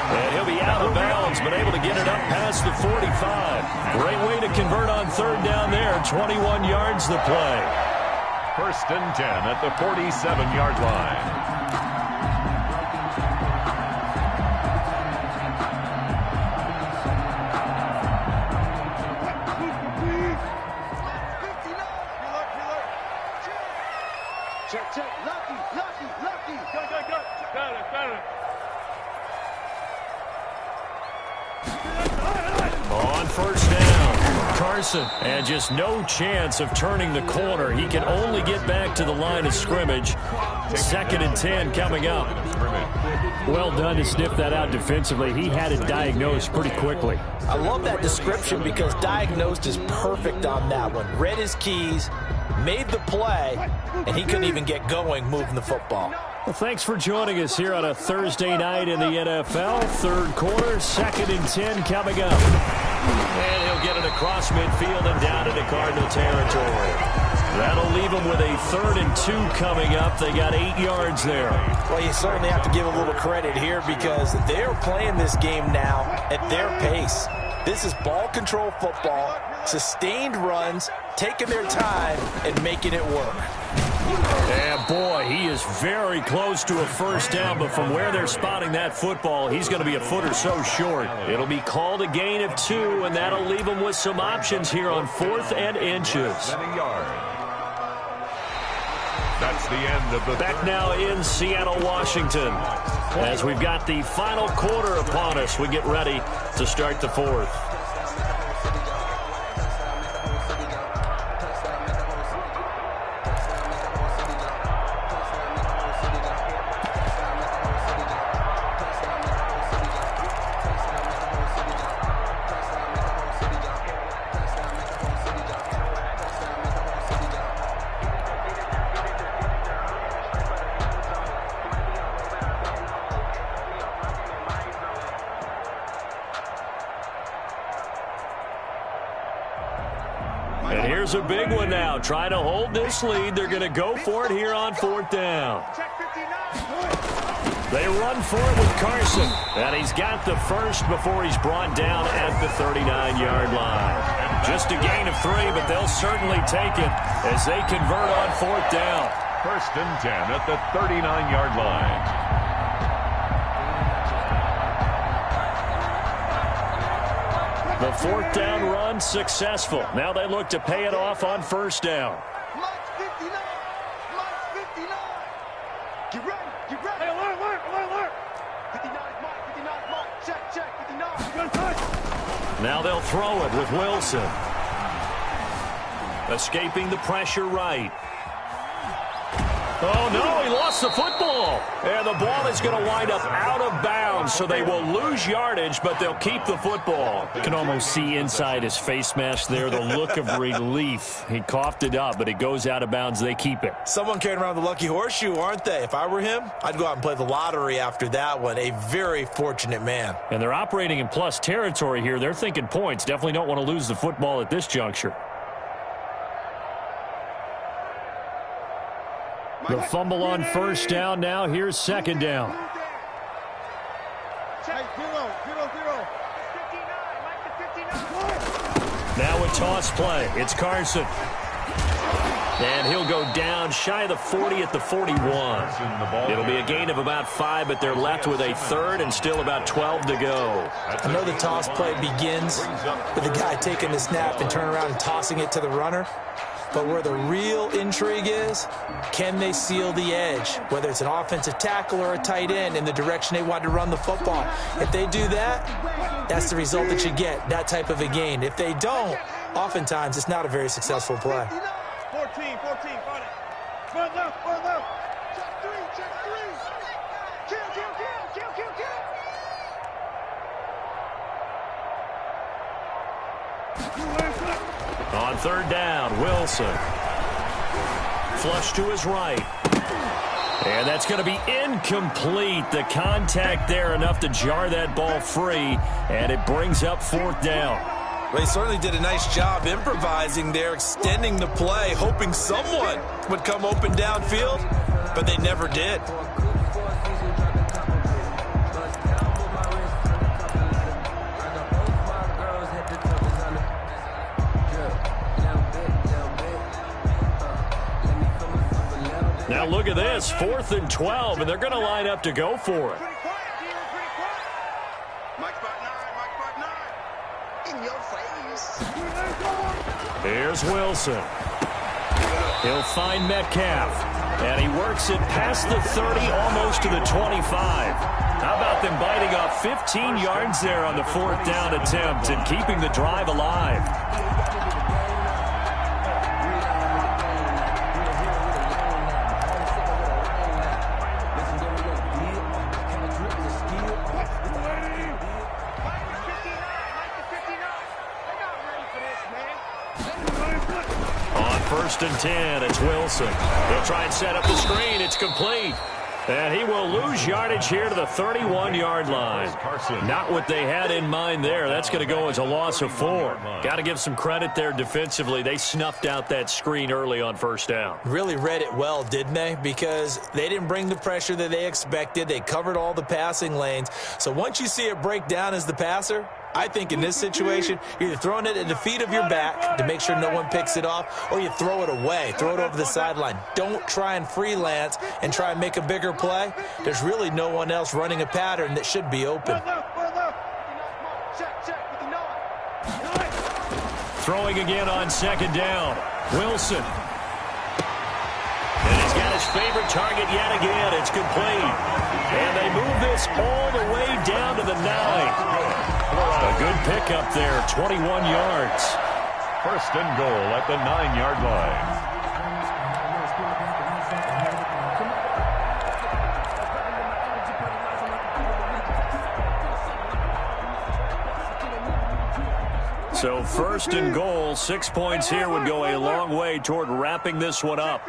And he'll be out of bounds, but able to get it up past the 45. Great way to convert on third down there. 21 yards the play. 1st and 10 at the 47-yard line. Check. Lucky. Go. Got it. On first down, Carson. And just no chance of turning the corner. He can only get back to the line of scrimmage. 2nd and 10 coming up. Well done to sniff that out defensively. He had it diagnosed pretty quickly. I love that description because diagnosed is perfect on that one. Read his keys, made the play, and he couldn't even get going moving the football. Well, thanks for joining us here on a Thursday night in the NFL. Third quarter, 2nd and 10 coming up. And he'll get it across midfield and down into Cardinal territory. That'll leave them with a 3rd and 2 coming up. They got 8 yards there. Well, you certainly have to give a little credit here because they're playing this game now at their pace. This is ball control football, sustained runs, taking their time and making it work. And boy, he is very close to a first down, but from where they're spotting that football, he's going to be a foot or so short. It'll be called a gain of 2, and that'll leave him with some options here on 4th and inches. That's the end of the Back now in Seattle, Washington. As we've got the final quarter upon us, we get ready to start the 4th. And here's a big one now. Trying to hold this lead. They're going to go for it here on 4th down. They run for it with Carson. And he's got the first before he's brought down at the 39-yard line. Just a gain of 3, but they'll certainly take it as they convert on 4th down. 1st and 10 at the 39-yard line. The 4th down run successful. Now they look to pay it off on 1st down. Mike 59. Get ready. Hey, alert. 59 Mike. Check. 59. Now they'll throw it with Wilson. Escaping the pressure right. Oh, no, he lost the football. And the ball is going to wind up out of bounds, so they will lose yardage, but they'll keep the football. You can almost see inside his face mask there the look of relief. He coughed it up, but it goes out of bounds. They keep it. Someone carrying around the lucky horseshoe, aren't they? If I were him, I'd go out and play the lottery after that one. A very fortunate man. And they're operating in plus territory here. They're thinking points. Definitely don't want to lose the football at this juncture. The fumble on first down now. Here's second down. Now a toss play. It's Carson. And he'll go down shy of the 40 at the 41. It'll be a gain of about 5, but they're left with a third and still about 12 to go. I know the toss play begins with the guy taking the snap and turning around and tossing it to the runner. But where the real intrigue is, can they seal the edge, whether it's an offensive tackle or a tight end, in the direction they want to run the football? If they do that, that's the result that you get, that type of a gain. If they don't, oftentimes it's not a very successful play. 14, got it. Front left. Check three. Kill. On third down, Wilson. Flush to his right. And that's going to be incomplete. The contact there enough to jar that ball free, and it brings up fourth down. Well, he certainly did a nice job improvising there, extending the play, hoping someone would come open downfield, but they never did. Now look at this, 4th and 12, and they're going to line up to go for it. Mike spot 9. In your face. Here's Wilson. He'll find Metcalf, and he works it past the 30, almost to the 25. How about them biting off 15 yards there on the fourth down attempt and keeping the drive alive? First and 10, it's Wilson. He'll try and set up the screen. It's complete. And he will lose yardage here to the 31-yard line. Not what they had in mind there. That's going to go as a loss of 4. Got to give some credit there defensively. They snuffed out that screen early on first down. Really read it well, didn't they? Because they didn't bring the pressure that they expected. They covered all the passing lanes. So once you see it break down as the passer, I think in this situation, you're either throwing it at the feet of your back to make sure no one picks it off, or you throw it away, throw it over the sideline. Don't try and freelance and try and make a bigger play. There's really no one else running a pattern that should be open. Throwing again on second down. Wilson. And he's got his favorite target yet again. It's complete. And they move this all the way down to the 9. A good pickup there, 21 yards. First and goal at the 9-yard line. So first and goal, 6 points here would go a long way toward wrapping this one up.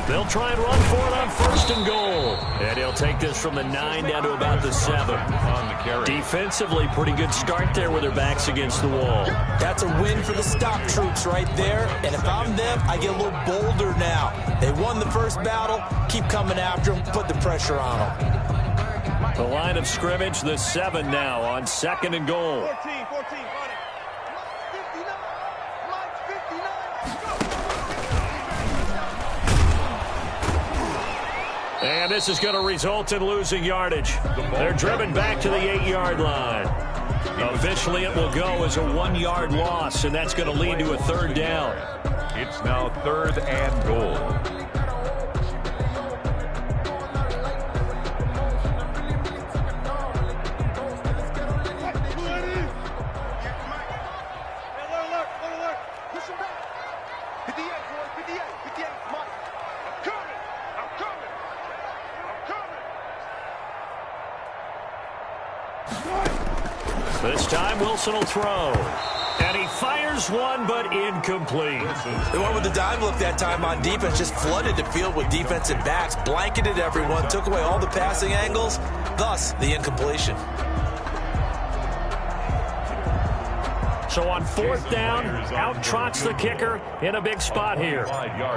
They'll try and run for it on first and goal. And he'll take this from the 9 down to about the 7. On the carry. Defensively, pretty good start there with their backs against the wall. That's a win for the stock troops right there. And if I'm them, I get a little bolder now. They won the first battle. Keep coming after them. Put the pressure on them. The line of scrimmage, the 7 now on second and goal. 14, got it. And this is going to result in losing yardage. They're driven back to the 8-yard line. Officially, it will go as a 1-yard loss, and that's going to lead to a third down. It's now third and goal. Push him back. 58, boys, 58. Wilson will throw. And he fires one, but incomplete. They went with the dime look that time on defense, just flooded the field with defensive backs, blanketed everyone, took away all the passing angles, thus the incompletion. So on fourth down, out trots the kicker in a big spot here.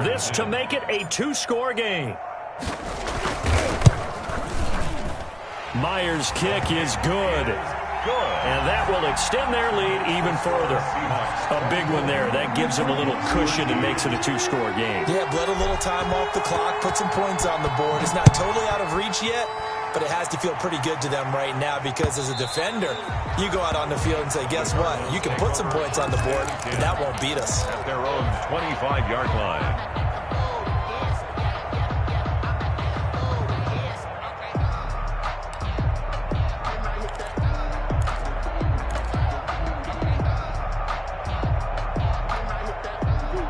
This to make it a two-score game. Myers' kick is good. And that will extend their lead even further. A big one there. That gives them a little cushion and makes it a two-score game. Yeah, bled a little time off the clock, put some points on the board. It's not totally out of reach yet, but it has to feel pretty good to them right now because as a defender, you go out on the field and say, guess what? You can put some points on the board, but that won't beat us. At their own 25-yard line.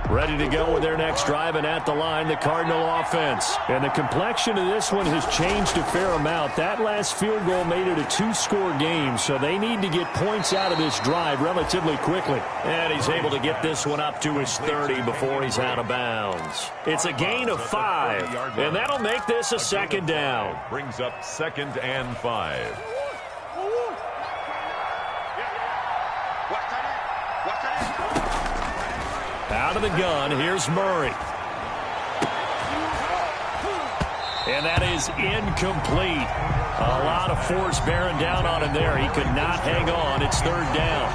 Ready to go with their next drive, and at the line, the Cardinal offense. And the complexion of this one has changed a fair amount. That last field goal made it a two-score game, so they need to get points out of this drive relatively quickly. And he's able to get this one up to his 30 before he's out of bounds. It's a gain of 5, and that'll make this a second down. Brings up 2nd and 5. Out of the gun, here's Murray. And that is incomplete. A lot of force bearing down on him there. He could not hang on. It's third down.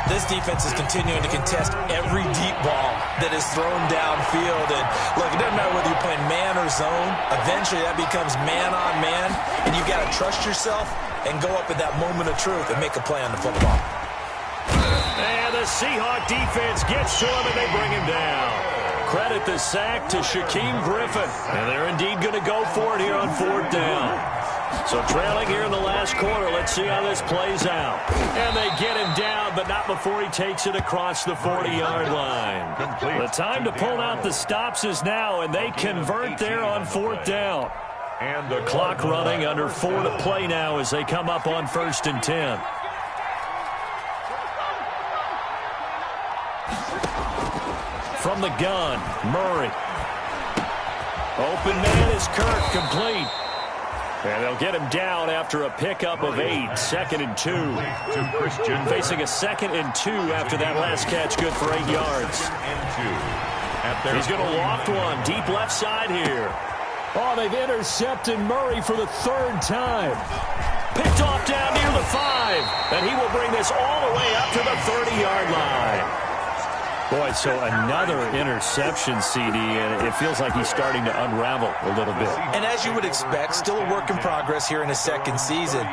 This defense is continuing to contest every deep ball that is thrown downfield. And look, it doesn't matter whether you're playing man or zone. Eventually that becomes man on man. And you've got to trust yourself and go up at that moment of truth and make a play on the football. And the Seahawk defense gets to him, and they bring him down. Credit the sack to Shaquem Griffin. And they're indeed going to go for it here on fourth down. So trailing here in the last quarter, let's see how this plays out. And they get him down, but not before he takes it across the 40-yard line. The time to pull out the stops is now, and they convert there on fourth down. And the clock running under 4 to play now as they come up on 1st and 10. From the gun, Murray. Open man is Kirk, complete. And they'll get him down after a pickup of 8. 2nd and 2. To Christian. Facing a 2nd and 2 after that last catch, good for 8 yards. He's going to loft one deep left side here. Oh, they've intercepted Murray for the 3rd time. Picked off down near the 5. And he will bring this all the way up to the 30-yard line. Boy, so another interception, CD, and it feels like he's starting to unravel a little bit. And as you would expect, still a work in progress here in his 2nd season.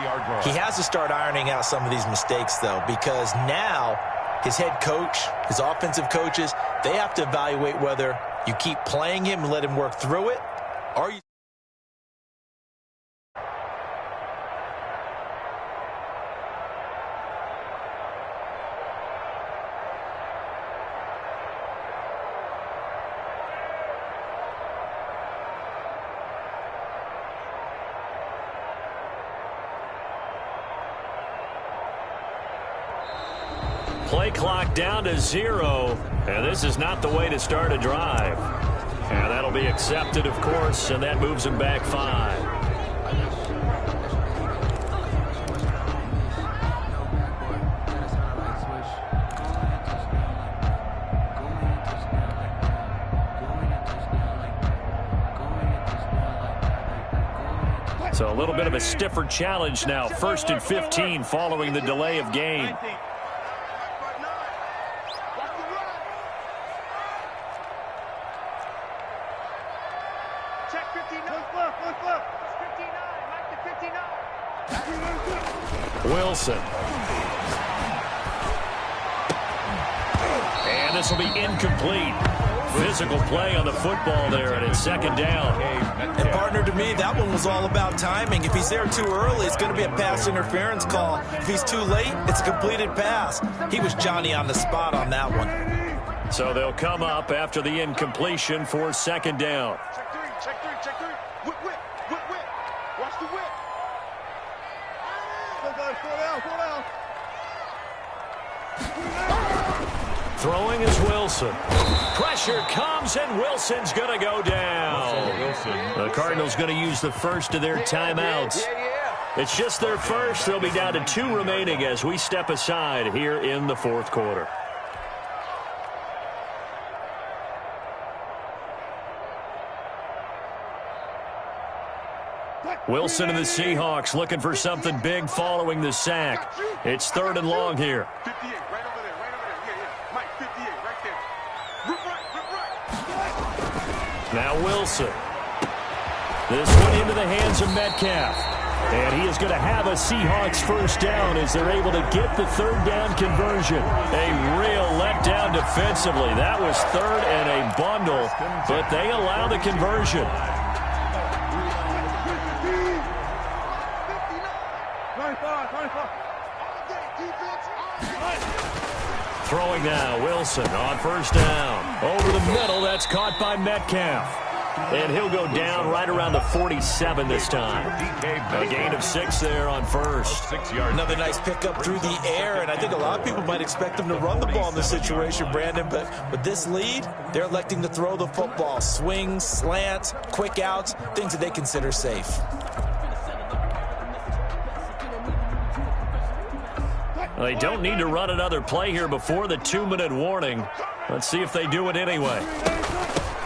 He has to start ironing out some of these mistakes, though, because now his head coach, his offensive coaches, they have to evaluate whether you keep playing him and let him work through it, or you... Play clock down to 0, and this is not the way to start a drive. And that'll be accepted, of course, and that moves him back 5. So a little bit of a stiffer challenge now. 1st and 15 following the delay of game. Wilson. And this will be incomplete. Physical play on the football there, and it's 2nd down. And partner, to me, that one was all about timing. If he's there too early, it's going to be a pass interference call. If he's too late, it's a completed pass. He was Johnny on the spot on that one. So they'll come up after the incompletion for 2nd down. Check 3, check 3, check 3. Whip. Watch the whip. Go, guys, 4 down. Throwing is Wilson. Pressure comes, and Wilson's going to go down. The Cardinals going to use the first of their timeouts. It's just their first. They'll be down to 2 remaining as we step aside here in the fourth quarter. Wilson and the Seahawks looking for something big following the sack. It's 3rd and long here. 58, right over there, yeah. Mike, 58, right there. Rip right. Now Wilson. This one into the hands of Metcalf. And he is going to have a Seahawks first down as they're able to get the 3rd down conversion. A real letdown defensively. That was 3rd and a bundle, but they allow the conversion. Throwing now, Wilson on first down. Over the middle, that's caught by Metcalf. And he'll go down right around the 47 this time. A gain of 6 there on first. 6 yards. Another nice pickup through the air, and I think a lot of people might expect him to run the ball in this situation, Brandon, but with this lead, they're electing to throw the football. Swings, slants, quick outs, things that they consider safe. They don't need to run another play here before the 2-minute warning. Let's see if they do it anyway.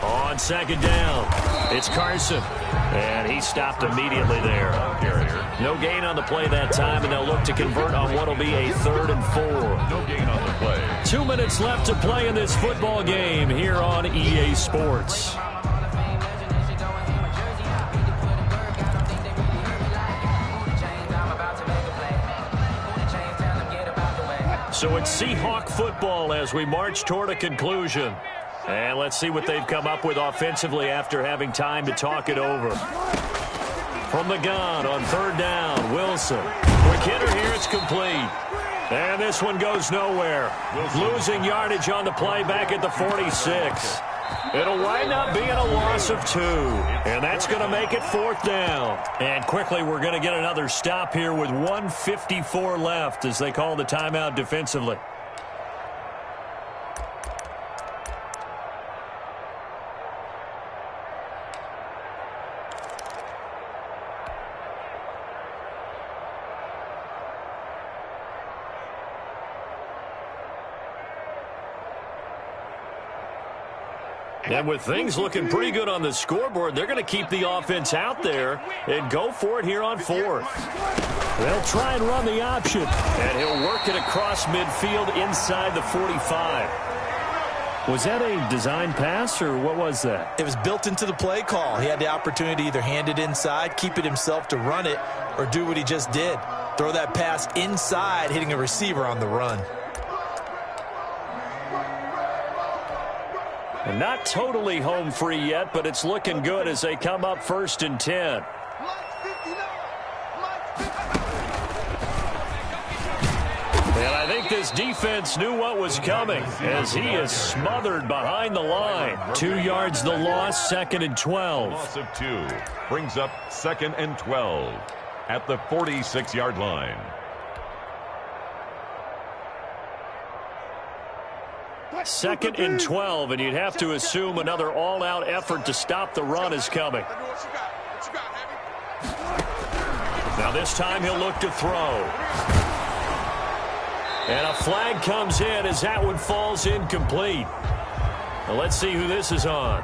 On 2nd down, it's Carson. And he stopped immediately there. No gain on the play that time, and they'll look to convert on what will be a 3rd and 4. No gain on the play. 2 minutes left to play in this football game here on EA Sports. So it's Seahawk football as we march toward a conclusion. And let's see what they've come up with offensively after having time to talk it over. From the gun on 3rd down, Wilson. Quick hitter here, it's complete. And this one goes nowhere. Losing yardage on the play back at the 46. It'll wind up being a loss of 2. And that's going to make it 4th down. And quickly, we're going to get another stop here with 1:54 left as they call the timeout defensively. And with things looking pretty good on the scoreboard, they're going to keep the offense out there and go for it here on 4th. They'll try and run the option, and he'll work it across midfield inside the 45. Was that a design pass, or what was that? It was built into the play call. He had the opportunity to either hand it inside, keep it himself to run it, or do what he just did. Throw that pass inside, hitting a receiver on the run. And not totally home free yet, but it's looking good as they come up 1st and 10. And I think this defense knew what was coming as he is smothered behind the line. 2 yards the loss, 2nd and 12. Loss of 2 brings up 2nd and 12 at the 46-yard line. Second and 12, and you'd have to assume another all-out effort to stop the run is coming. Now this time he'll look to throw. And a flag comes in as that one falls incomplete. Now let's see who this is on.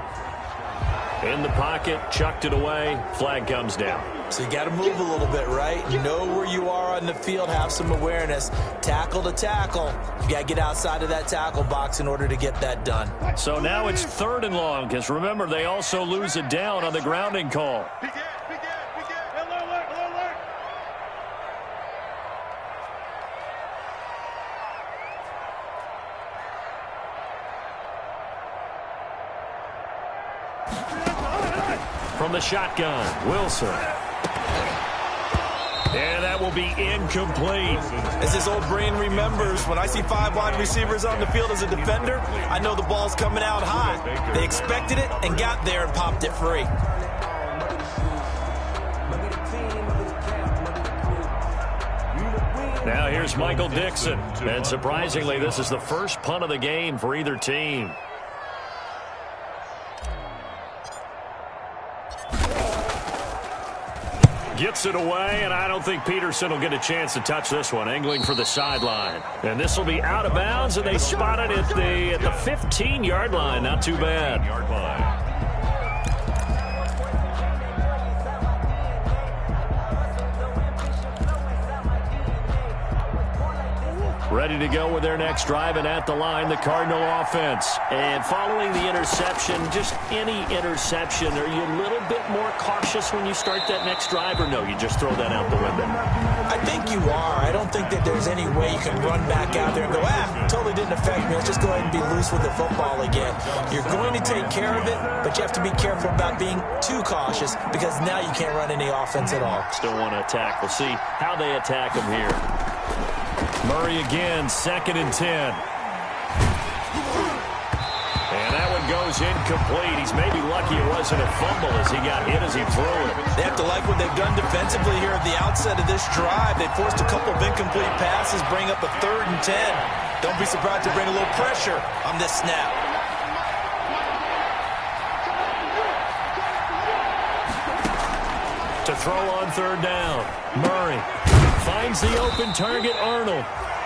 In the pocket, chucked it away, flag comes down. So you got to move a little bit, right? You know where you are on the field, have some awareness. Tackle to tackle. You got to get outside of that tackle box in order to get that done. So now it's 3rd and long, because remember, they also lose it down on the grounding call. From the shotgun, Wilson. And that will be incomplete. As his old brain remembers, when I see 5 wide receivers on the field as a defender, I know the ball's coming out high. They expected it and got there and popped it free. Now here's Michael Dixon. And surprisingly, this is the first punt of the game for either team. Gets it away, and I don't think Peterson will get a chance to touch this one. Angling for the sideline. And this will be out of bounds, and they spot it at the 15-yard line. Not too bad. Ready to go with their next drive, and at the line, the Cardinal offense. And following the interception, just any interception, are you a little bit more cautious when you start that next drive, or no, you just throw that out the window? I think you are. I don't think that there's any way you can run back out there and go, totally didn't affect me. Let's just go ahead and be loose with the football again. You're going to take care of it, but you have to be careful about being too cautious because now you can't run any offense at all. Still want to attack. We'll see how they attack him here. Murray again, 2nd and 10. And that one goes incomplete. He's maybe lucky it wasn't a fumble as he got hit as he threw it. They have to like what they've done defensively here at the outset of this drive. They forced a couple of incomplete passes, bring up a 3rd and 10. Don't be surprised to bring a little pressure on this snap. To throw on 3rd down, Murray finds the open target, Arnold.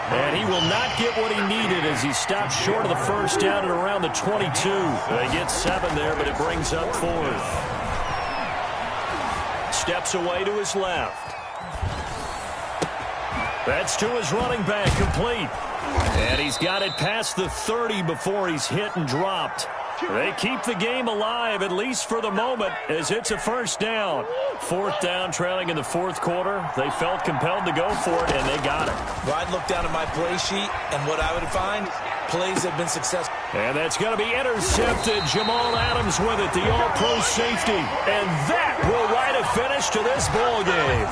And he will not get what he needed as he stops short of the 1st down at around the 22. They get 7 there, but it brings up 4th. Steps away to his left. That's to his running back, complete. And he's got it past the 30 before he's hit and dropped. They keep the game alive, at least for the moment, as it's a 1st down. 4th down, trailing in the 4th quarter. They felt compelled to go for it, and they got it. Well, I'd look down at my play sheet, and what I would find, plays have been successful. And that's going to be intercepted. Jamal Adams with it, the all-pro safety. And that will write a finish to this ball game.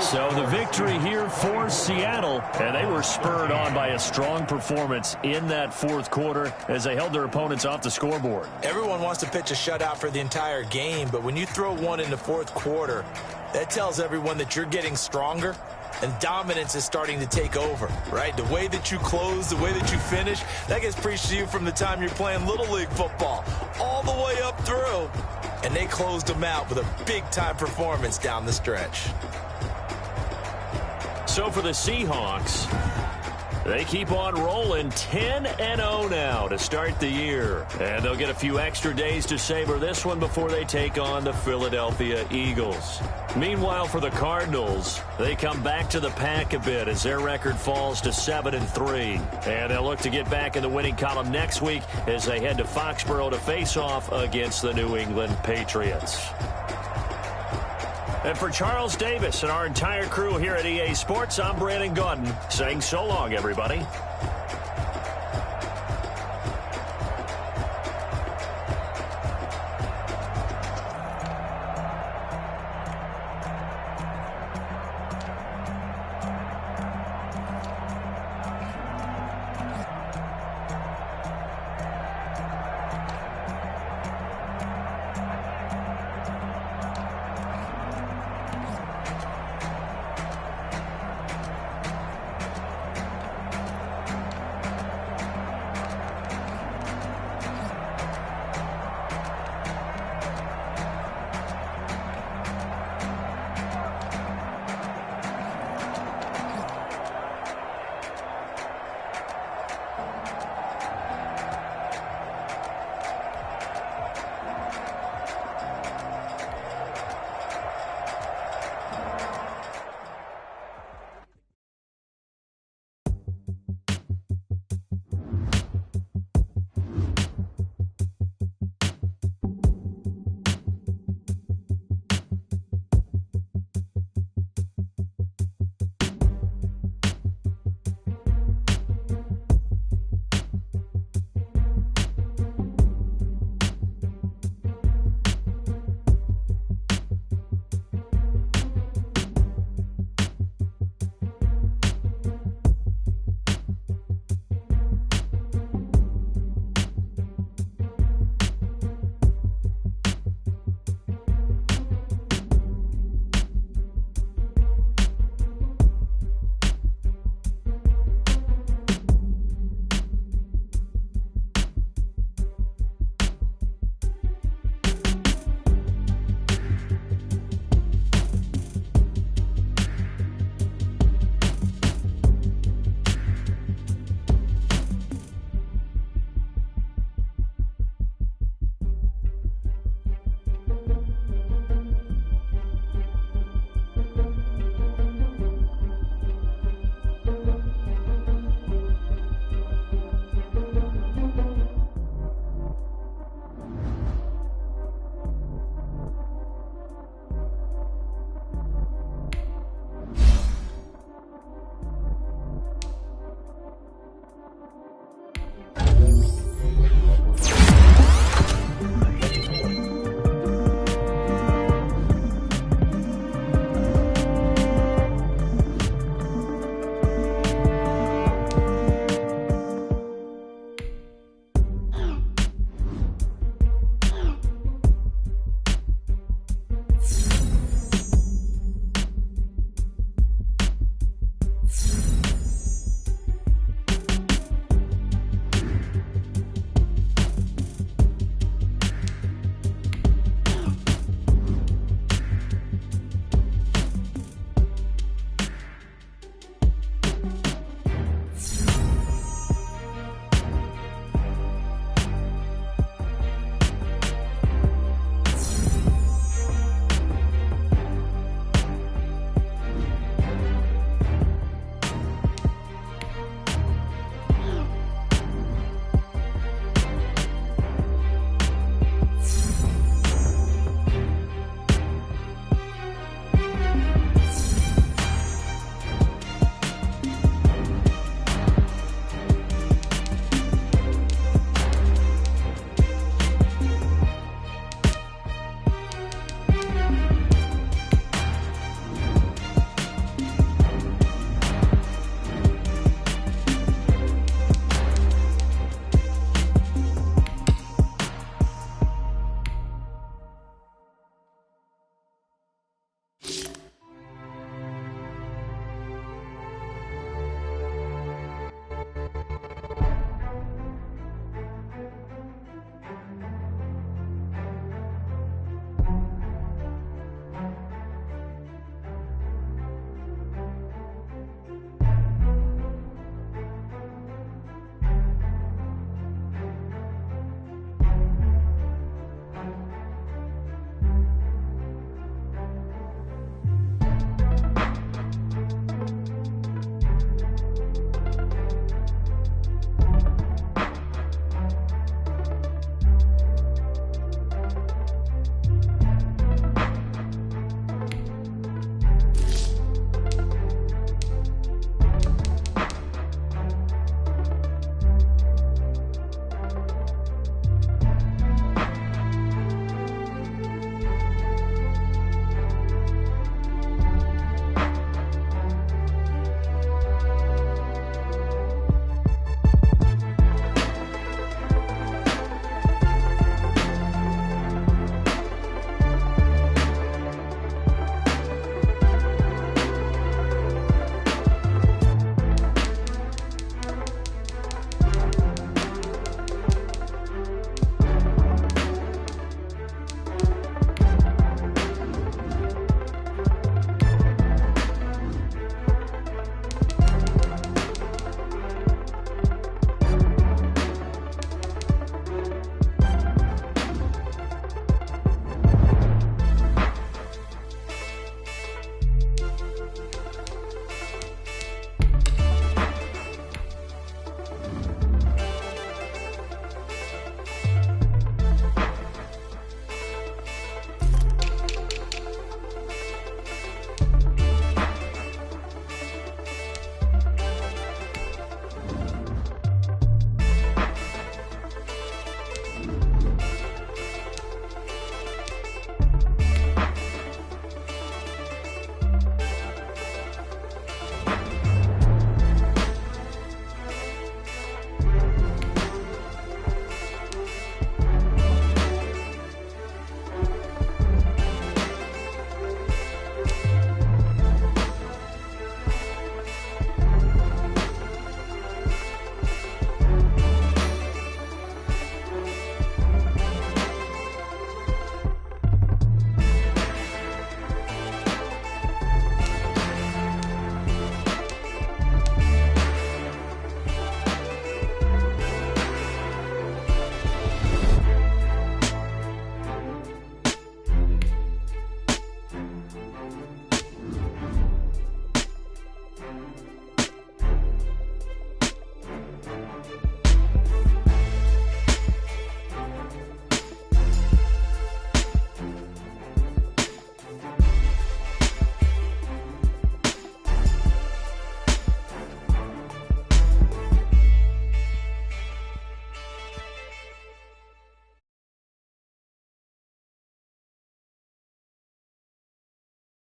So the victory here for Seattle, and they were spurred on by a strong performance in that 4th quarter as they held their opponents off the scoreboard. Everyone wants to pitch a shutout for the entire game, but when you throw one in the 4th quarter, that tells everyone that you're getting stronger and dominance is starting to take over, right? The way that you close, the way that you finish, that gets preached to you from the time you're playing Little League football all the way up through. And they closed them out with a big-time performance down the stretch. So for the Seahawks, they keep on rolling 10-0 now to start the year. And they'll get a few extra days to savor this one before they take on the Philadelphia Eagles. Meanwhile, for the Cardinals, they come back to the pack a bit as their record falls to 7-3. And they'll look to get back in the winning column next week as they head to Foxborough to face off against the New England Patriots. And for Charles Davis and our entire crew here at EA Sports, I'm Brandon Gaudin saying so long, everybody.